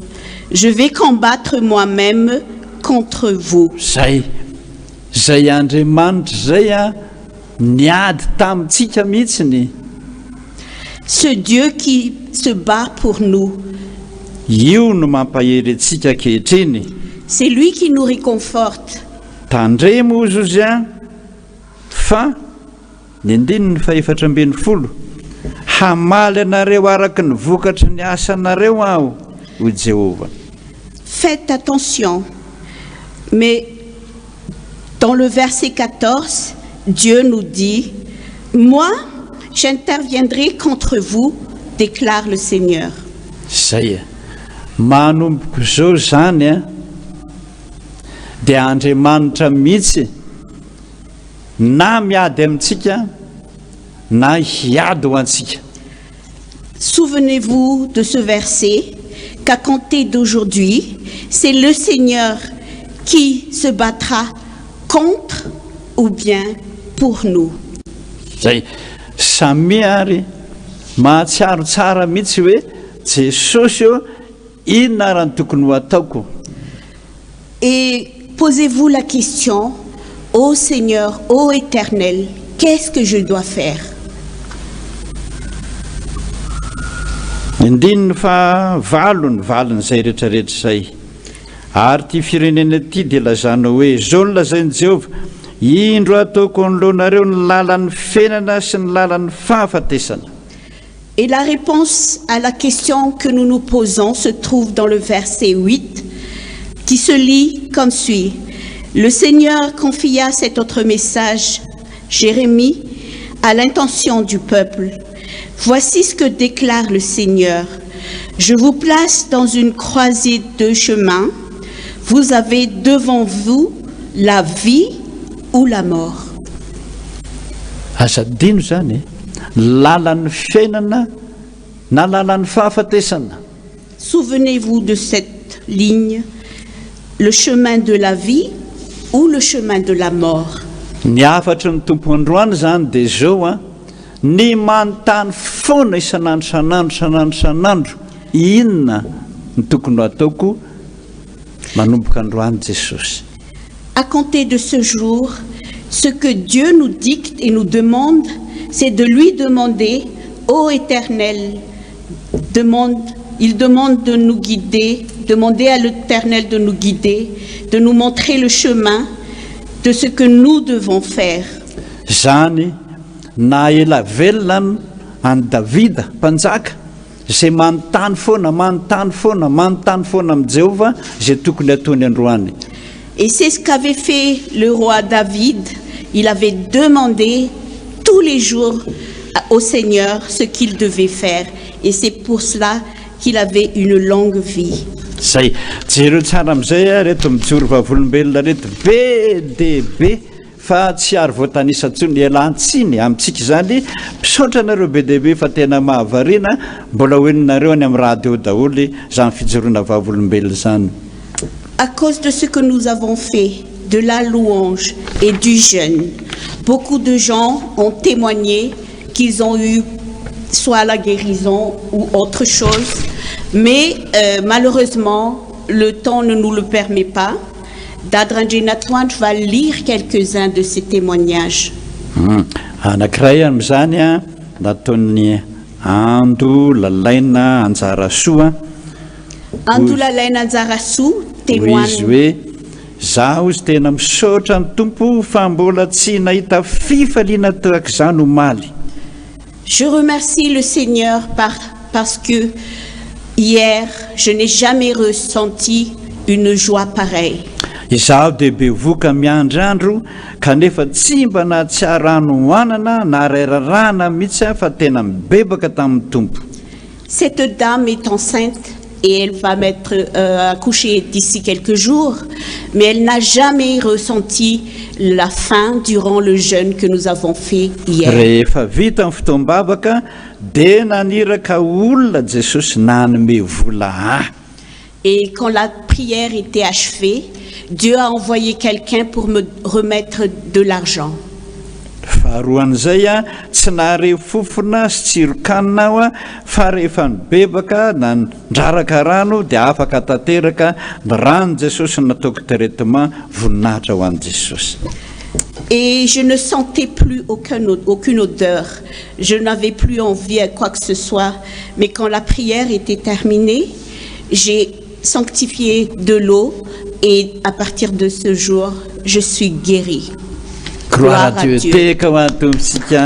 Je vais combattre moi-même contre vous. Zay Andriamanitra zay a niady tamintsika mihitsiny. Ce Dieu qui se bat pour nous, Io no mampahery antsika ankehitriny. c'est lui qui nous réconforte. Tandremo ozy ozy a fa ny andininy fa 14 hamaly anareo araky ny vokatry ny asanareo aho ho Jéhovah. Faites attention. Mais dans le verset 14, Dieu nous dit, « Moi, j'interviendrai contre vous, déclare le Seigneur. » Zay manomboka zao zany a dia Andriamanitra mihitsy na miady amintsika na hiady ho antsika. Souvenez-vous de ce verset, qu'à compter d'aujourd'hui, c'est le Seigneur qui se battra contre ou bien pour nous. Zay samy ary mahatsiaro tsara mihitsy hoe Jesosy io inona raha ny tokony ho ataoko. Et posez-vous la question, ô Seigneur, ô Éternel, qu'est-ce que je dois faire? Indininy fa valony valon'izay rehetrarehetra zay. Ary ty firenena ty dia lazana hoe zao no lazain'i Jehovah, indro ataoko anoloanareo ny lalan'ny fenana sy ny lalan'ny fahafatesana. Et la réponse à la question que nous nous posons se trouve dans le verset 8, qui se lit comme suit. Le Seigneur confia cet autre message, Jérémie, à l'intention du peuple. Voici ce que déclare le Seigneur. Je vous place dans une croisée de chemins. Vous avez devant vous la vie ou la mort. Azadino zany lalan'ny fiainana na lalan'ny fahafatesana. Souvenez-vous de cette ligne, le chemin de la vie ou le chemin de la mort. Ny afatry ny tompo androany zany dia zao a ny manontany foana isanandro inona ny tokony ho ataoko manomboka androany Jesosy. À compter de ce jour, ce que Dieu nous dicte et nous demande, c'est de lui demander, ô Éternel, il demande de nous guider, demander à l'Éternel de nous guider, de nous montrer le chemin de ce que nous devons faire. Zany na ela velona any Davida mpanjaka zay manontany foana amin'ny Jéhovah zay tokony ataony androany. Et c'est ce qu'avait fait le roi David. Il avait demandé tous les jours au Seigneur ce qu'il devait faire. Et c'est pour cela qu'il avait une longue vie. Zay jereo tsara amin'izay a reto mijoro vavolombelona reto be dia be fa tsy ary voatanisa ntsony ialantsiny amintsika zany misaotra nareo be dia be fa tena mahavariana mbola hoeninareo any amin'ny radio daholo zany fijoroana vavolombelona zany. À cause de ce que nous avons fait, de la louange et du jeûne, beaucoup de gens ont témoigné qu'ils ont eu soit la guérison ou autre chose, mais malheureusement, le temps ne nous le permet pas. Dadrandrina Toandro va lire quelques-uns de ces témoignages. Anankiray amin'izany a nataon'ny Ando Lalaina Anjarasoa. Ando Lalaina Anjarasoa témoigne. Izy hoe zaho izy tena misaotra ny tompo fa mbola tsy nahita fifaliana toak'izany omaly. Je remercie le Seigneur parce que hier, je n'ai jamais ressenti une joie pareille. Izaho dia be voka miandrandro kanefa tsy mba nahatsiarano hoanana na rerarana mihitsy fa tena mibebaka tamin'ny tompo. Cette dame est enceinte et elle va accoucher d'ici quelques jours, mais elle n'a jamais ressenti la faim durant le jeûne que nous avons fait hier. Rehefa vita ny fotoam-bavaka dia naniraka olona Jesosy nanome vola. Et quand la prière était achevée, Dieu a envoyé quelqu'un pour me remettre de l'argent. Fa faharoan'izay a tsy nahare fofona sy tsirokanina aho a fa rehefa nibebaka na ndraraka rano dia afaka tanteraka ny rano Jesosy nataoko traitement voninahitra ho an'i Jesosy. Et je ne sentais plus aucune odeur. Je n'avais plus envie à quoi que ce soit. Mais quand la prière était terminée, j'ai sanctifié de l'eau et à partir de ce jour, je suis guérie. Gloire à Dieu. Teka ho an'ny tombontsika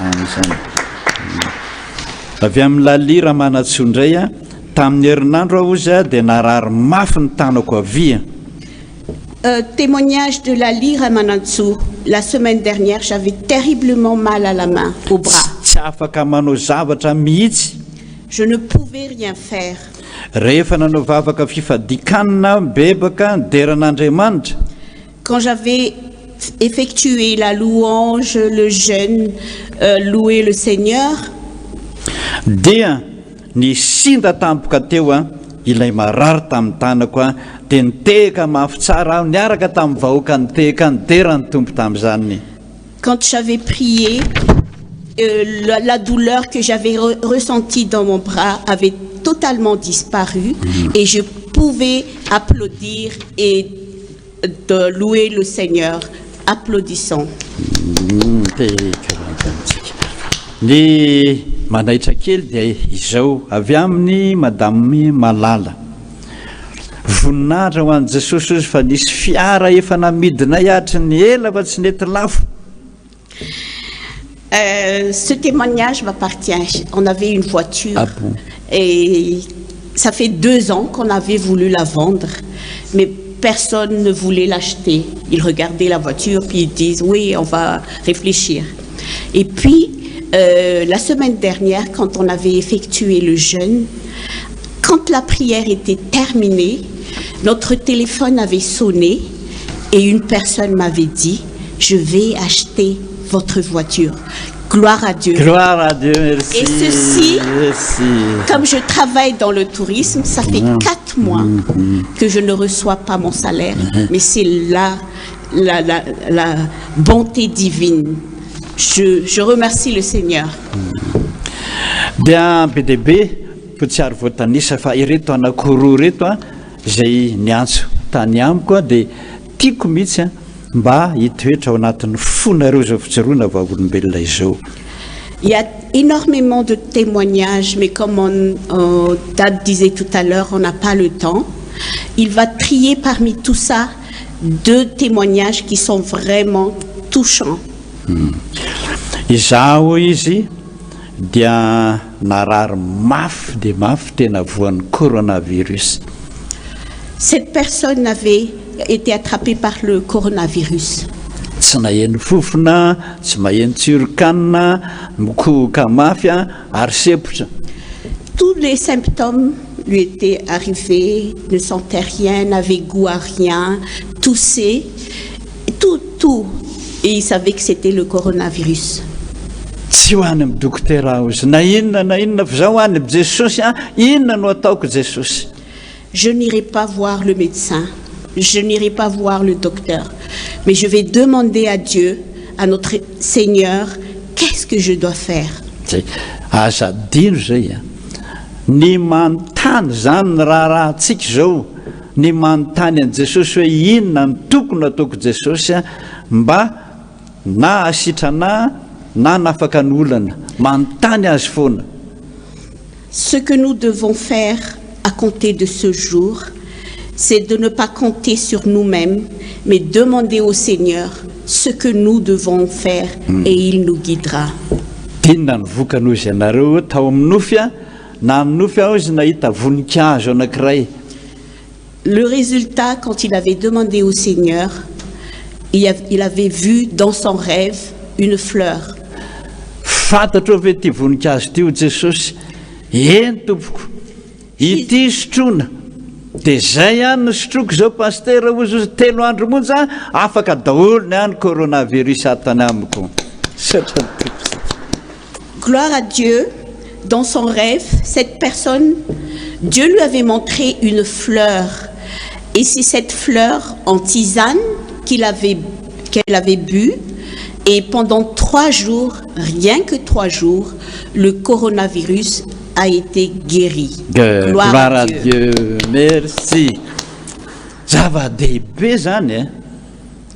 amin'izany. Avy amin'ny lalira manatsoa indray a, tamin'ny herinandro aho izy a dia narary mafy ny tanako avia. Témoignage de la lyre à Manatsu. La semaine dernière, j'avais terriblement mal à la main, au bras. Tsy afaka manao zavatra mihitsy. Je ne pouvais rien faire. Rehefa nanao vavaka fifadikanina bebaka nideran'Andriamanitra. Quand j'avais effectué la louange, le jeûne, louer le Seigneur, dia ny sinda tampoka teo a ilay marary tamin'ny tanako a dia nitehaka mafy tsara aho niaraka tamin'ny vahoaka nitehaka nidera ny tompo tamin'izany. quand j'avais prié, la douleur que j'avais ressentie dans mon bras avait totalement disparu et je pouvais applaudir et de louer le Seigneur. Applaudissons. Ny manaitra kely dia izao avy amin'ny madame Malala. Voninahitra ho an'i Jesosy izy fa nisy fiara efa namidina hatry ny ela fa tsy nety lafo. Ce témoignage m'appartient. On avait une voiture. Ah bon? Et ça fait 2 ans qu'on avait voulu la vendre, mais personne ne voulait l'acheter. Ils regardaient la voiture puis ils disent oui, on va réfléchir. Et puis la semaine dernière, quand on avait effectué le jeûne, quand la prière était terminée, notre téléphone avait sonné et une personne m'avait dit je vais acheter votre voiture. Gloire à Dieu. Gloire à Dieu, merci. Et ceci, merci. Comme je travaille dans le tourisme, ça fait 4 mois que je ne reçois pas mon salaire. Mais c'est là la bonté divine. Je remercie le Seigneur. Dia BDB tsiary voatanisa fa ireto anakoroa reto a izay niantso tany amiko a dia tiako mihitsy a mba hitoetra ao anatin'ny fonareo izao fijoroana vaolombelona izao. Il y a énormément de témoignages, mais comme Dad disait tout à l'heure, on n'a pas le temps. Il va trier parmi tout ça 2 témoignages qui sont vraiment touchants. Izaho izy dia narary mafy dia mafy tena voan'ny coronavirus. Cette personne avait été attrapée par le coronavirus. Tsy naheno fofona, tsy maheno tsirokanina, mikohoka mafy ary sepotra. Tous les symptômes lui étaient arrivés, ne sentait rien, n'avait goût à rien, toussait, tout. Et il savait que c'était le coronavirus. Tsy ho any amin'ny dokotera aho izy na inona fa zaho ho any amin'ny Jesosy inona no ataoko Jesosy. Je n'irai pas voir le médecin, je n'irai pas voir le docteur, mais je vais demander à Dieu, à notre Seigneur, qu'est-ce que je dois faire. Aza dino zay a ny manontany zany ny raharantsika zao ny manontany an'i Jesosy hoe inona ny tokony ataoko Jesosy mba na asitrana na nafaka ny olana manontany azy foana. Ce que nous devons faire à compter de ce jour, c'est de ne pas compter sur nous-mêmes, mais demander au Seigneur ce que nous devons faire et il nous guidera. Dinona ny vokanozy ianareo tao amin'ny nofy na amin'ny nofy aho izy nahita voninkazo anankiray. Le résultat, quand il avait demandé au Seigneur, il avait vu dans son rêve une fleur. Fantatro ve ty voninkazo ty Jesosy? Eny tompoko, ity sotroina dia zay ihany no sotroko zao pasteur ozy 3 andro monja afaka daholo ny any coronavirus atany amiko. Gloire à Dieu, dans son rêve, cette personne, Dieu lui avait montré une fleur. Et c'est cette fleur en tisane qu'elle avait bu. Et pendant 3 jours, rien que 3 jours, le coronavirus a été guéri. Gloire à Dieu. Merci. Zava-dehibe zany e.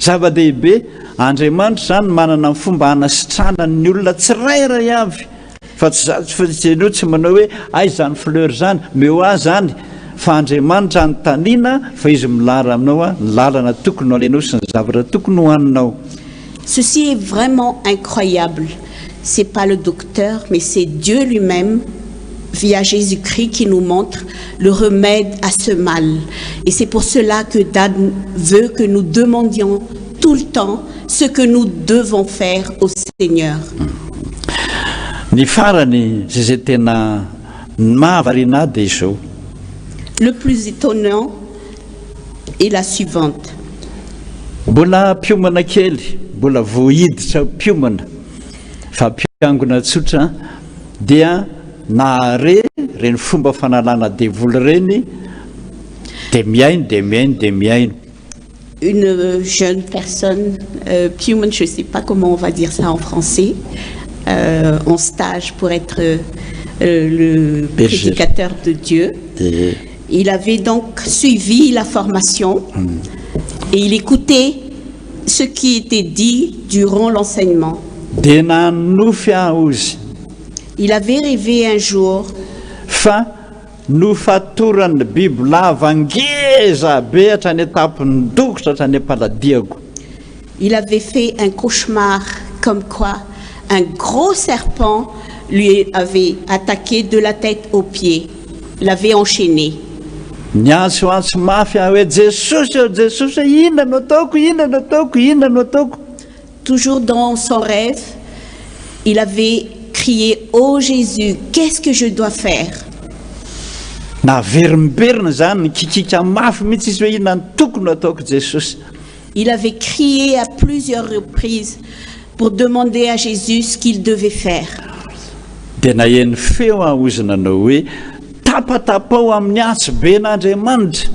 Zava-dehibe Andriamanitra zany manana ny fomba hanasitrana ny olona tsirairay avy. Fa tsy ianao tsy manao hoe aiza ny fleur zany, meo ahy zany. Fa Andriamanitra ny taniana fa izy milara aminao a ny lalana tokony ho alenao sy ny zavatra tokony ho haninao. Ceci est vraiment incroyable. C'est pas le docteur, mais c'est Dieu lui-même, via Jésus-Christ, qui nous montre le remède à ce mal. Et c'est pour cela que Dan veut que nous demandions tout le temps ce que nous devons faire au Seigneur. Ny farany zay tena mahavariana dia izao. Le plus étonnant est la suivante. Mbola piomana kely, mbola voahiditra piomana, fa piangona tsotra dia nahare reny fomba fanalana devoly reny dia miaino dia miaino dia miaino. Une jeune personne, Puman, je ne sais pas comment on va dire ça en français, en stage pour être le prédicateur de Dieu. Il avait donc suivi la formation et il écoutait ce qui était dit durant l'enseignement. Il avait rêvé un jour il avait fait un cauchemar comme quoi un gros serpent lui avait attaqué de la tête aux pieds, l'avait enchaîné. Toujours dans son rêve, il avait crié: oh Jésus, qu'est-ce que je dois faire? Il avait crié à plusieurs reprises pour demander à Jésus ce qu'il devait faire. Tapatapao amin'ny hatsoben'Andriamanitra,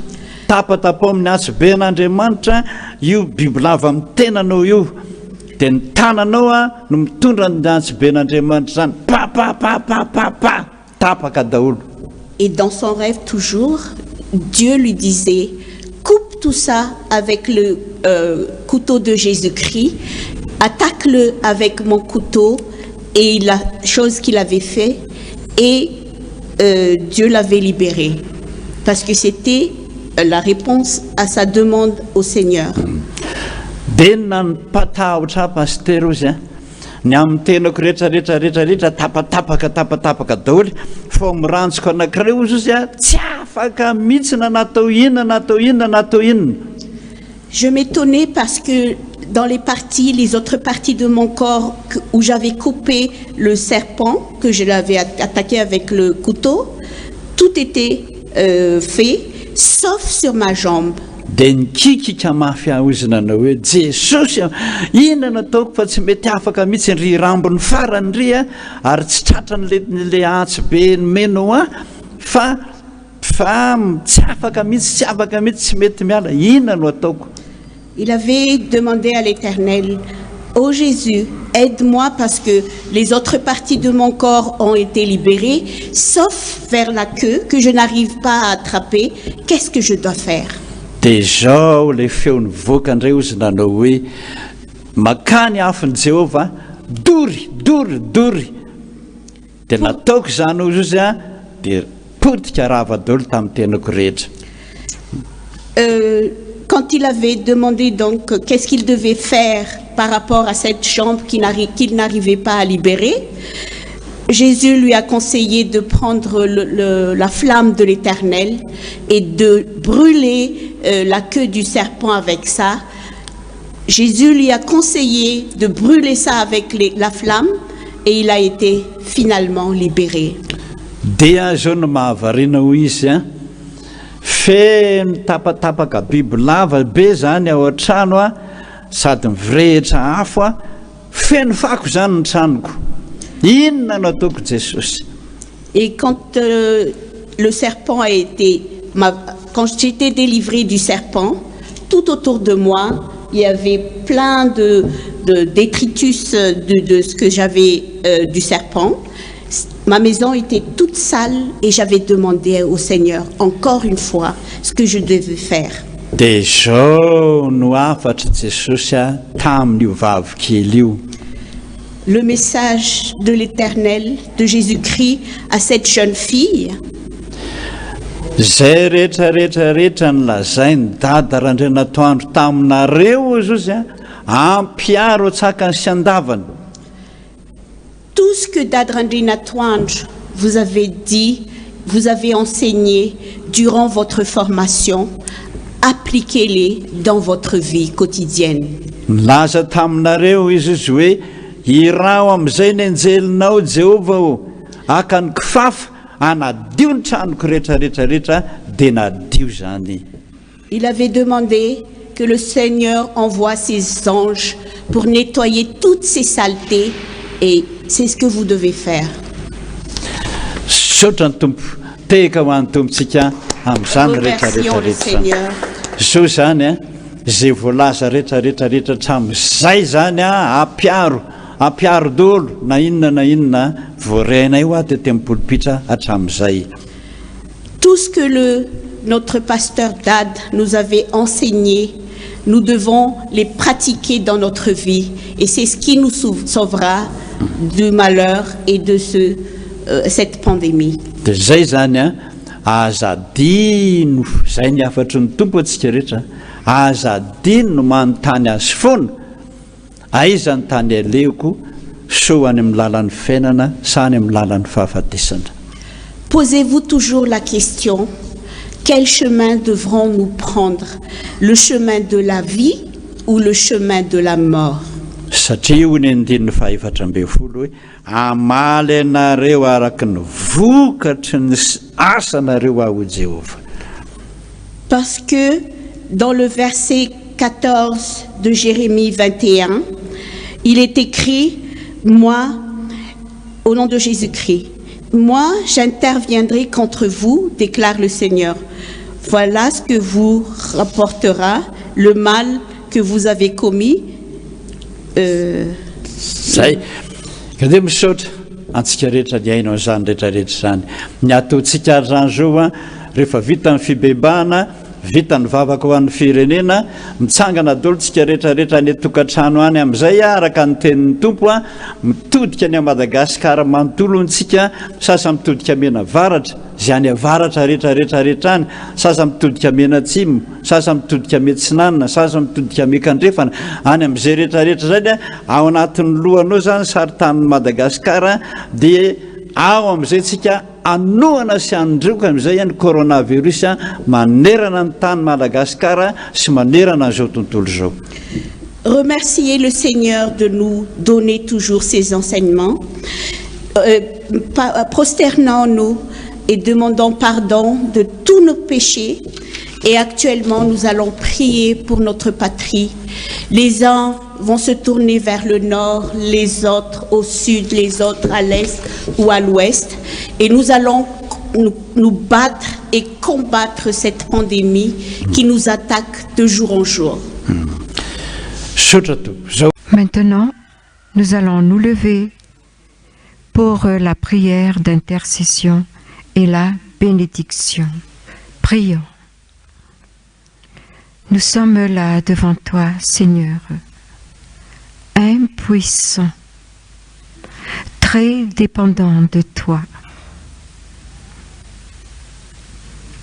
tapatapao amin'ny hatsoben'Andriamanitra io bibilava amin'ny tenanao io, dia ny tananao a no mitondra ny hatsoben'Andriamanitra zany, pa tapaka daholo. Et dans son rêve toujours, Dieu lui disait: coupe tout ça avec le couteau de Jésus-Christ, attaque-le avec mon couteau. Et la chose qu'il avait fait, et Dieu l'avait libéré, parce que c'était la réponse à sa demande au Seigneur. Ny amin'ny tenako rehetrarehetra tapatapaka daholo, fa mirantsoko anankiray ozy izy a tsy afaka mihitsy na natao inona. Je m'étonnais parce que dans les autres parties de mon corps où j'avais coupé le serpent, que je l'avais attaqué avec le couteau, tout était fait, sauf sur ma jambe. Dia nikikika mafy aho izy nanao hoe: Jesosy, inona nataoko fa tsy mety afaka mihitsy ry rambony farany ry a, ary tsy tratran'le antso be menao a, fa tsy afaka mihitsy tsy mety miala, inona no ataoko? Il avait demandé à l'Éternel: oh Jésus, aide-moi parce que les autres parties de mon corps ont été libérées, sauf vers la queue que je n'arrive pas à attraper. Qu'est-ce que je dois faire? Dia zao le feony voakandray ozy nanao hoe: makany afon'i Jehovah, dory. Dia nataoko zany ozy izy a, dia potika rava daholo tamin'ny tenako rehetra. Quand il avait demandé donc qu'est-ce qu'il devait faire par rapport à cette jambe qu'il n'arrivait pas à libérer, Jésus lui a conseillé de prendre la flamme de l'Éternel et de brûler la queue du serpent avec ça. Jésus lui a conseillé de brûler ça avec la flamme et il a été finalement libéré. Dia zao no mahavarina hoy izy a, feno tapatapaka bibilava be zany ao an-trano a, sady mivrehitra afo a, feno fako zany ny tranoko. Inona no ataoko Jesosy? Et quand le serpent quand j'étais délivrée du serpent, tout autour de moi, il y avait plein détritus de ce que j'avais du serpent. Ma maison était toute sale et j'avais demandé au Seigneur encore une fois ce que je devais faire. Dia izao no afatra Jesosy tamin'io vavokely io. Le message de l'Éternel, de Jésus-Christ à cette jeune fille, Zay rehetrarehetrarehetra nylazainy dada randrenatoandro taminareo izy izy ampiaro atsakany sy andavany. tout ce que Dadrandri Natwandre vous avez dit, vous avez enseigné durant votre formation, appliquez-les dans votre vie quotidienne. Nilaza taminareo izy izy hoe irao amin'izay ny anjelinao Jehova o aka ny kifafa anadio ny tranoko rehetrarehetrarehetra dia nadio zany. Il avait demandé que le Seigneur envoie ses anges pour nettoyer toutes ces saletés et c'est ce que vous devez faire. Saotra ny tompo tehaka ho an'ny tompontsika amin'izany Remercions le rehetrarehetrarehetra. Seigneur. Zao zany izay voalaza rehetrarehetrarehetra hatramin'izay zany ampiaro dolo na inona voaraina io tety amin'ny polipitra hatramin'izay. Tout ce que notre pasteur Dad nous avait enseigné, nous devons les pratiquer dans notre vie et c'est ce qui nous sauvera du malheur et de cette pandémie. Dia zay zany aza adino zay ny afatry ny tompo antsika rehetra aza adino no manontany azy foana aiza ny tany aleoko so any amin'ny lalan'ny fiainana sa any amin'ny lalan'ny fahafatesana. Posez-vous toujours la question, quel chemin devrons-nous prendre? Le chemin de la vie ou le chemin de la mort? Satria io ny andininy fahaefatra ambin'ny folo hoe amaly anareo araka ny vokatry ny asanareo ao Jehova. Parce que dans le verset 14 de Jérémie 21, il est écrit, moi, au nom de Jésus-Christ, moi j'interviendrai contre vous, déclare le Seigneur. Voilà ce que vous rapportera le mal que vous avez commis. Zay ka dia misaotra antsika rehetra ny hainao izany rehetrarehetra zany ny ataontsika zany zao rehefa vita ny fibebahana vita ny vavaka ho an'ny firenena mitsangana dolo tsika rehetrarehetra ny tokantrano any amin'izay araka ny tenin'ny tompo mitodika ny a Madagasikara manontolo ntsika sasa mitodika mena varatra zay any avaratra rehetrarehetrarehetra any sasa mitodika mena atsimo sasa mitodika metsinanana sasa mitodika mekandrefana any amin'izay rehetrarehetra zany ao anatin'ny lohanao zany saritanin'ny Madagasikara dia ao amin'izay tsika anohana sy androka amin'izay ny coronavirus manerana ny tany Madagasikara sy manerana an'izao tontolo zao. Remerciez le Seigneur de nous donner toujours ces enseignements. Prosternons-nous et demandons pardon de tous nos péchés. Et actuellement, nous allons prier pour notre patrie. Les uns vont se tourner vers le nord, les autres au sud, les autres à l'est ou à l'ouest. Et nous allons nous battre et combattre cette pandémie qui nous attaque de jour en jour. Maintenant, nous allons nous lever pour la prière d'intercession et la bénédiction. Prions. Nous sommes là devant toi, Seigneur, impuissant, très dépendant de toi.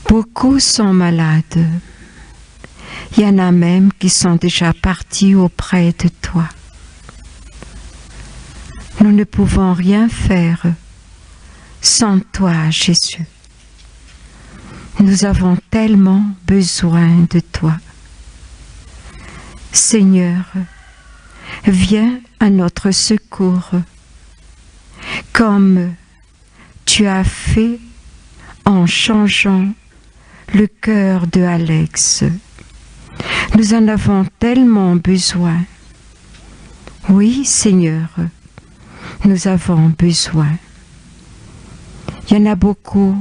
Beaucoup sont malades. Il y en a même qui sont déjà partis auprès de toi. Nous ne pouvons rien faire sans toi, Jésus. Nous avons tellement besoin de toi. Seigneur, viens à notre secours, comme tu as fait en changeant le cœur de Alex. Nous en avons tellement besoin. Oui, Seigneur, nous avons besoin. Il y en a beaucoup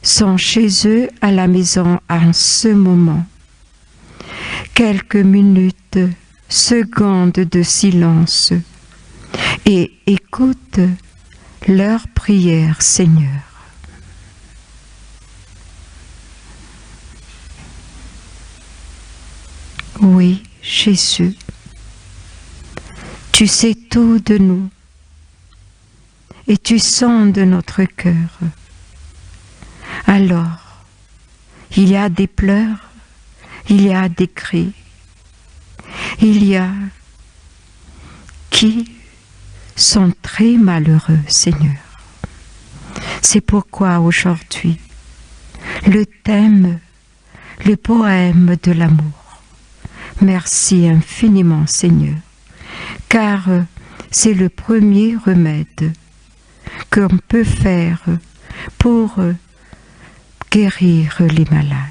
sont chez eux à la maison en ce moment. Quelques minutes secondes de silence et écoute leurs prières, Seigneur. Oui, Jésus, tu sais tout de nous et tu sondes notre cœur. Alors, il y a des pleurs, il y a des cris, il y a qui sont très malheureux, Seigneur. C'est pourquoi aujourd'hui, le thème, le poème de l'amour. Merci infiniment, Seigneur, car c'est le premier remède qu'on peut faire pour guérir les malades.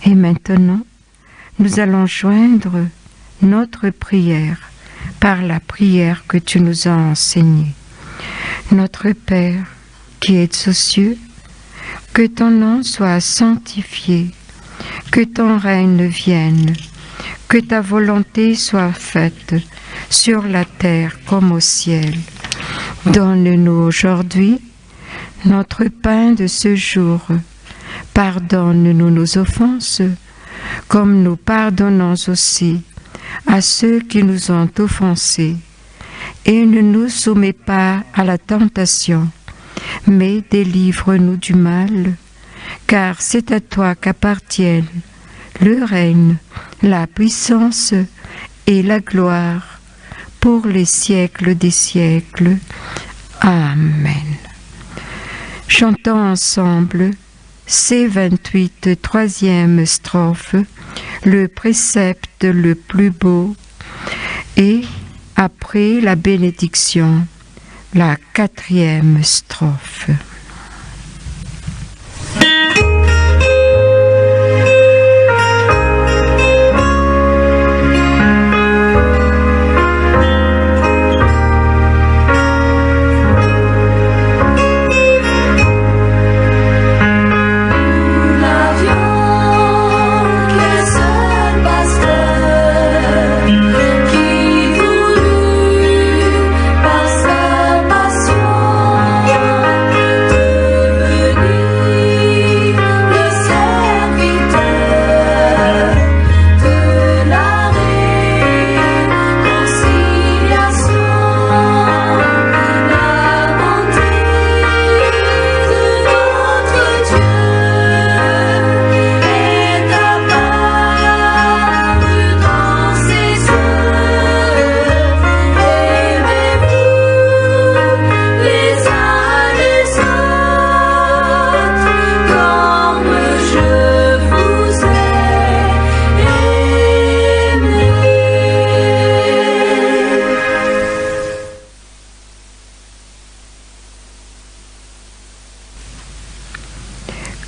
Et maintenant, nous allons joindre notre prière par la prière que tu nous as enseignée. Notre Père, qui es aux cieux, que ton nom soit sanctifié, que ton règne vienne, que ta volonté soit faite sur la terre comme au ciel. Donne-nous aujourd'hui notre pain de ce jour. Pardonne-nous nos offenses, comme nous pardonnons aussi à ceux qui nous ont offensés. Et ne nous soumets pas à la tentation, mais délivre-nous du mal, car c'est à toi qu'appartiennent le règne, la puissance et la gloire pour les siècles des siècles. Amen. Chantons ensemble C28, 3e strophe, le précepte le plus beau, et après la bénédiction, la 4e strophe.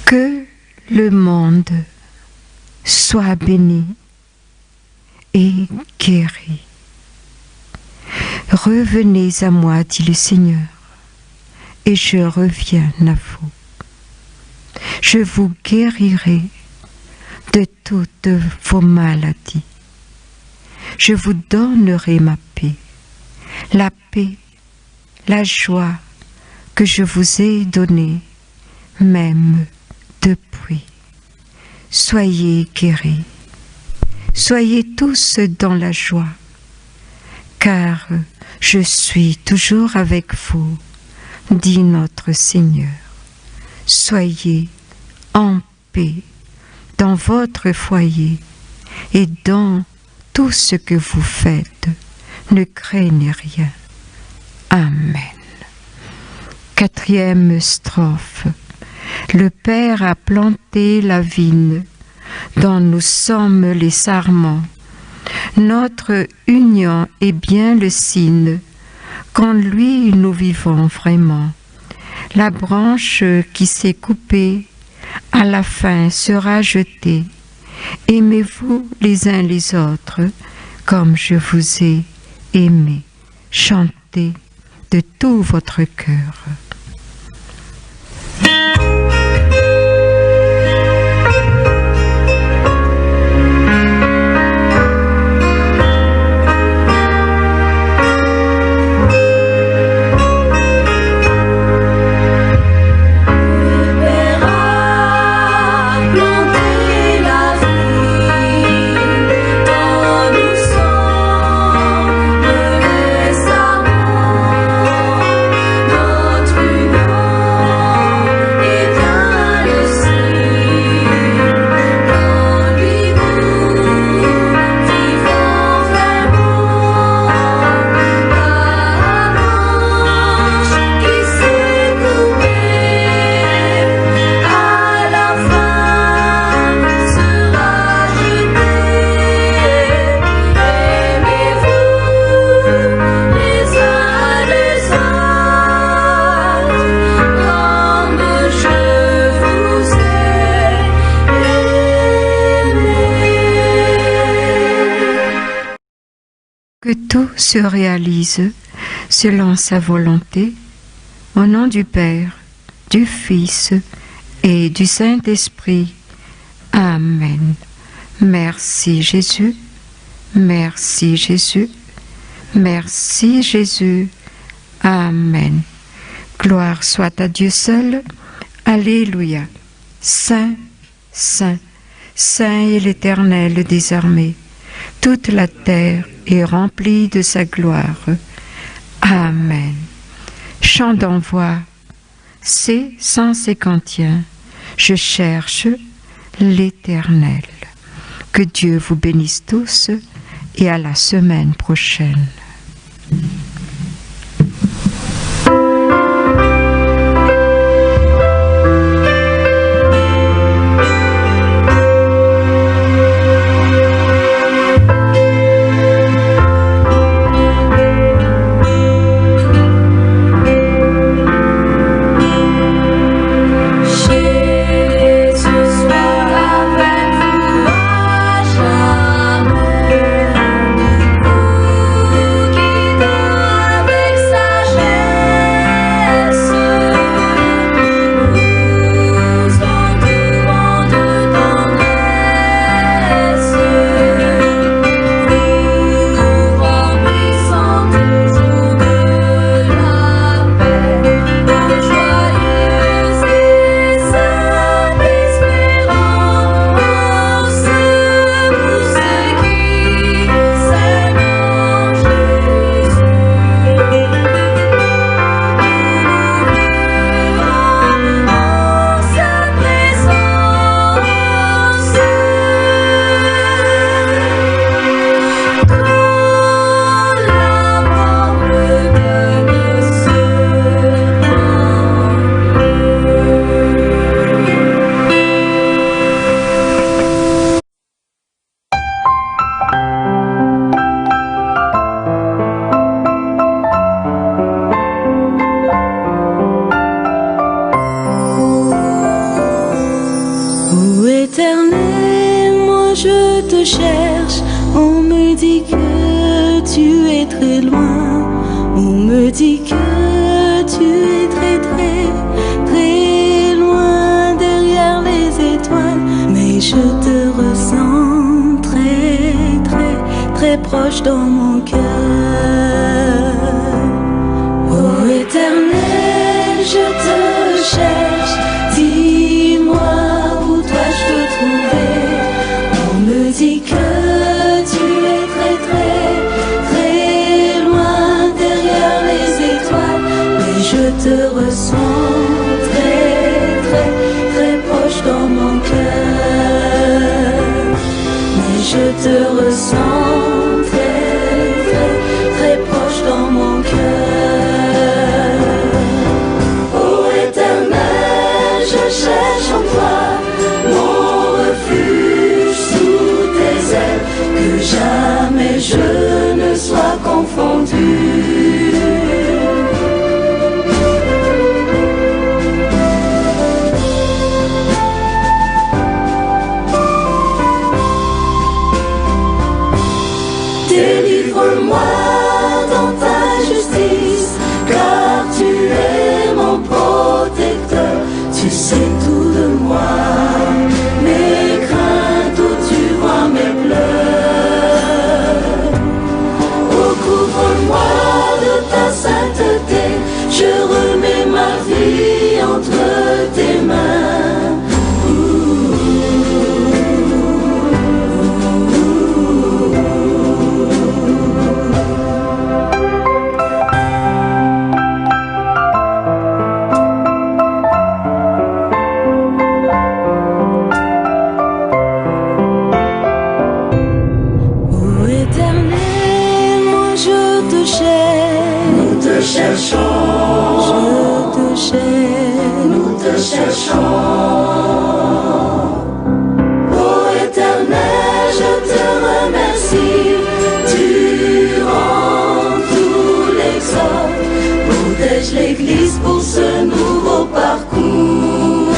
Que le monde soit béni et guéri. Revenez à moi, dit le Seigneur, et je reviens à vous. Je vous guérirai de toutes vos maladies. Je vous donnerai ma paix, la joie que je vous ai donnée, même depuis. Soyez guéris, soyez tous dans la joie, car je suis toujours avec vous, dit notre Seigneur. Soyez en paix dans votre foyer et dans tout ce que vous faites. Ne craignez rien. Amen. 4e strophe. Le Père a planté la vigne, dont nous sommes les sarments. Notre union est bien le signe, qu'en lui nous vivons vraiment. La branche qui s'est coupée, à la fin sera jetée. Aimez-vous les uns les autres, comme je vous ai aimé. Chantez de tout votre cœur. que tout se réalise selon sa volonté, au nom du Père, du Fils et du Saint-Esprit. Amen. Merci Jésus, merci Jésus, merci Jésus. Amen. Gloire soit à Dieu seul. Alléluia. Saint, Saint, Saint est l'Éternel des armées. Toute la terre est remplie de sa gloire. Amen. Chant d'envoi, C151. Je cherche l'Éternel. Que Dieu vous bénisse tous et à la semaine prochaine. Éternel, moi je te cherche, on me dit que tu es très loin, on me dit que tu es très très très loin derrière les étoiles, mais je te ressens très très très proche dans mon cœur. Oh Éternel, je te cherche, dis-moi où dois-je te trouver. On me dit que tu es très très très loin derrière les étoiles, mais je te ressens très très très proche dans mon cœur. Mais je te ressens très très très proche dans mon cœur. Oh Éternel, je cherche en toi mon refuge sous tes ailes, que jamais je ne sois confondu. Délivre-moi dans ta justice, car tu es mon protecteur. Tu sais tout de moi, mes craintes, où tu vois mes pleurs. Oh, couvre-moi de ta sainteté, je remets ma vie entre tes mains. Oh Éternel, moi je te cherche. Nous te cherchons. Je te cherche. Nous te cherchons. Oh Éternel, je te remercie. Durant tout l'exode, protège l'Église pour ce nouveau parcours.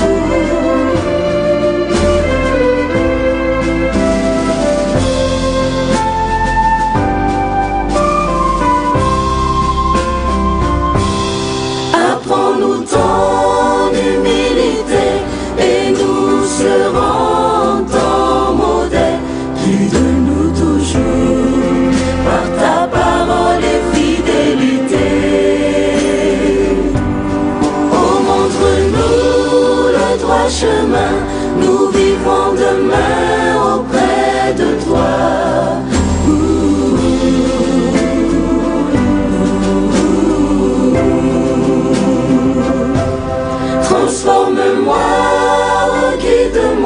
demain auprès de toi. Transforme-moi, guide-moi.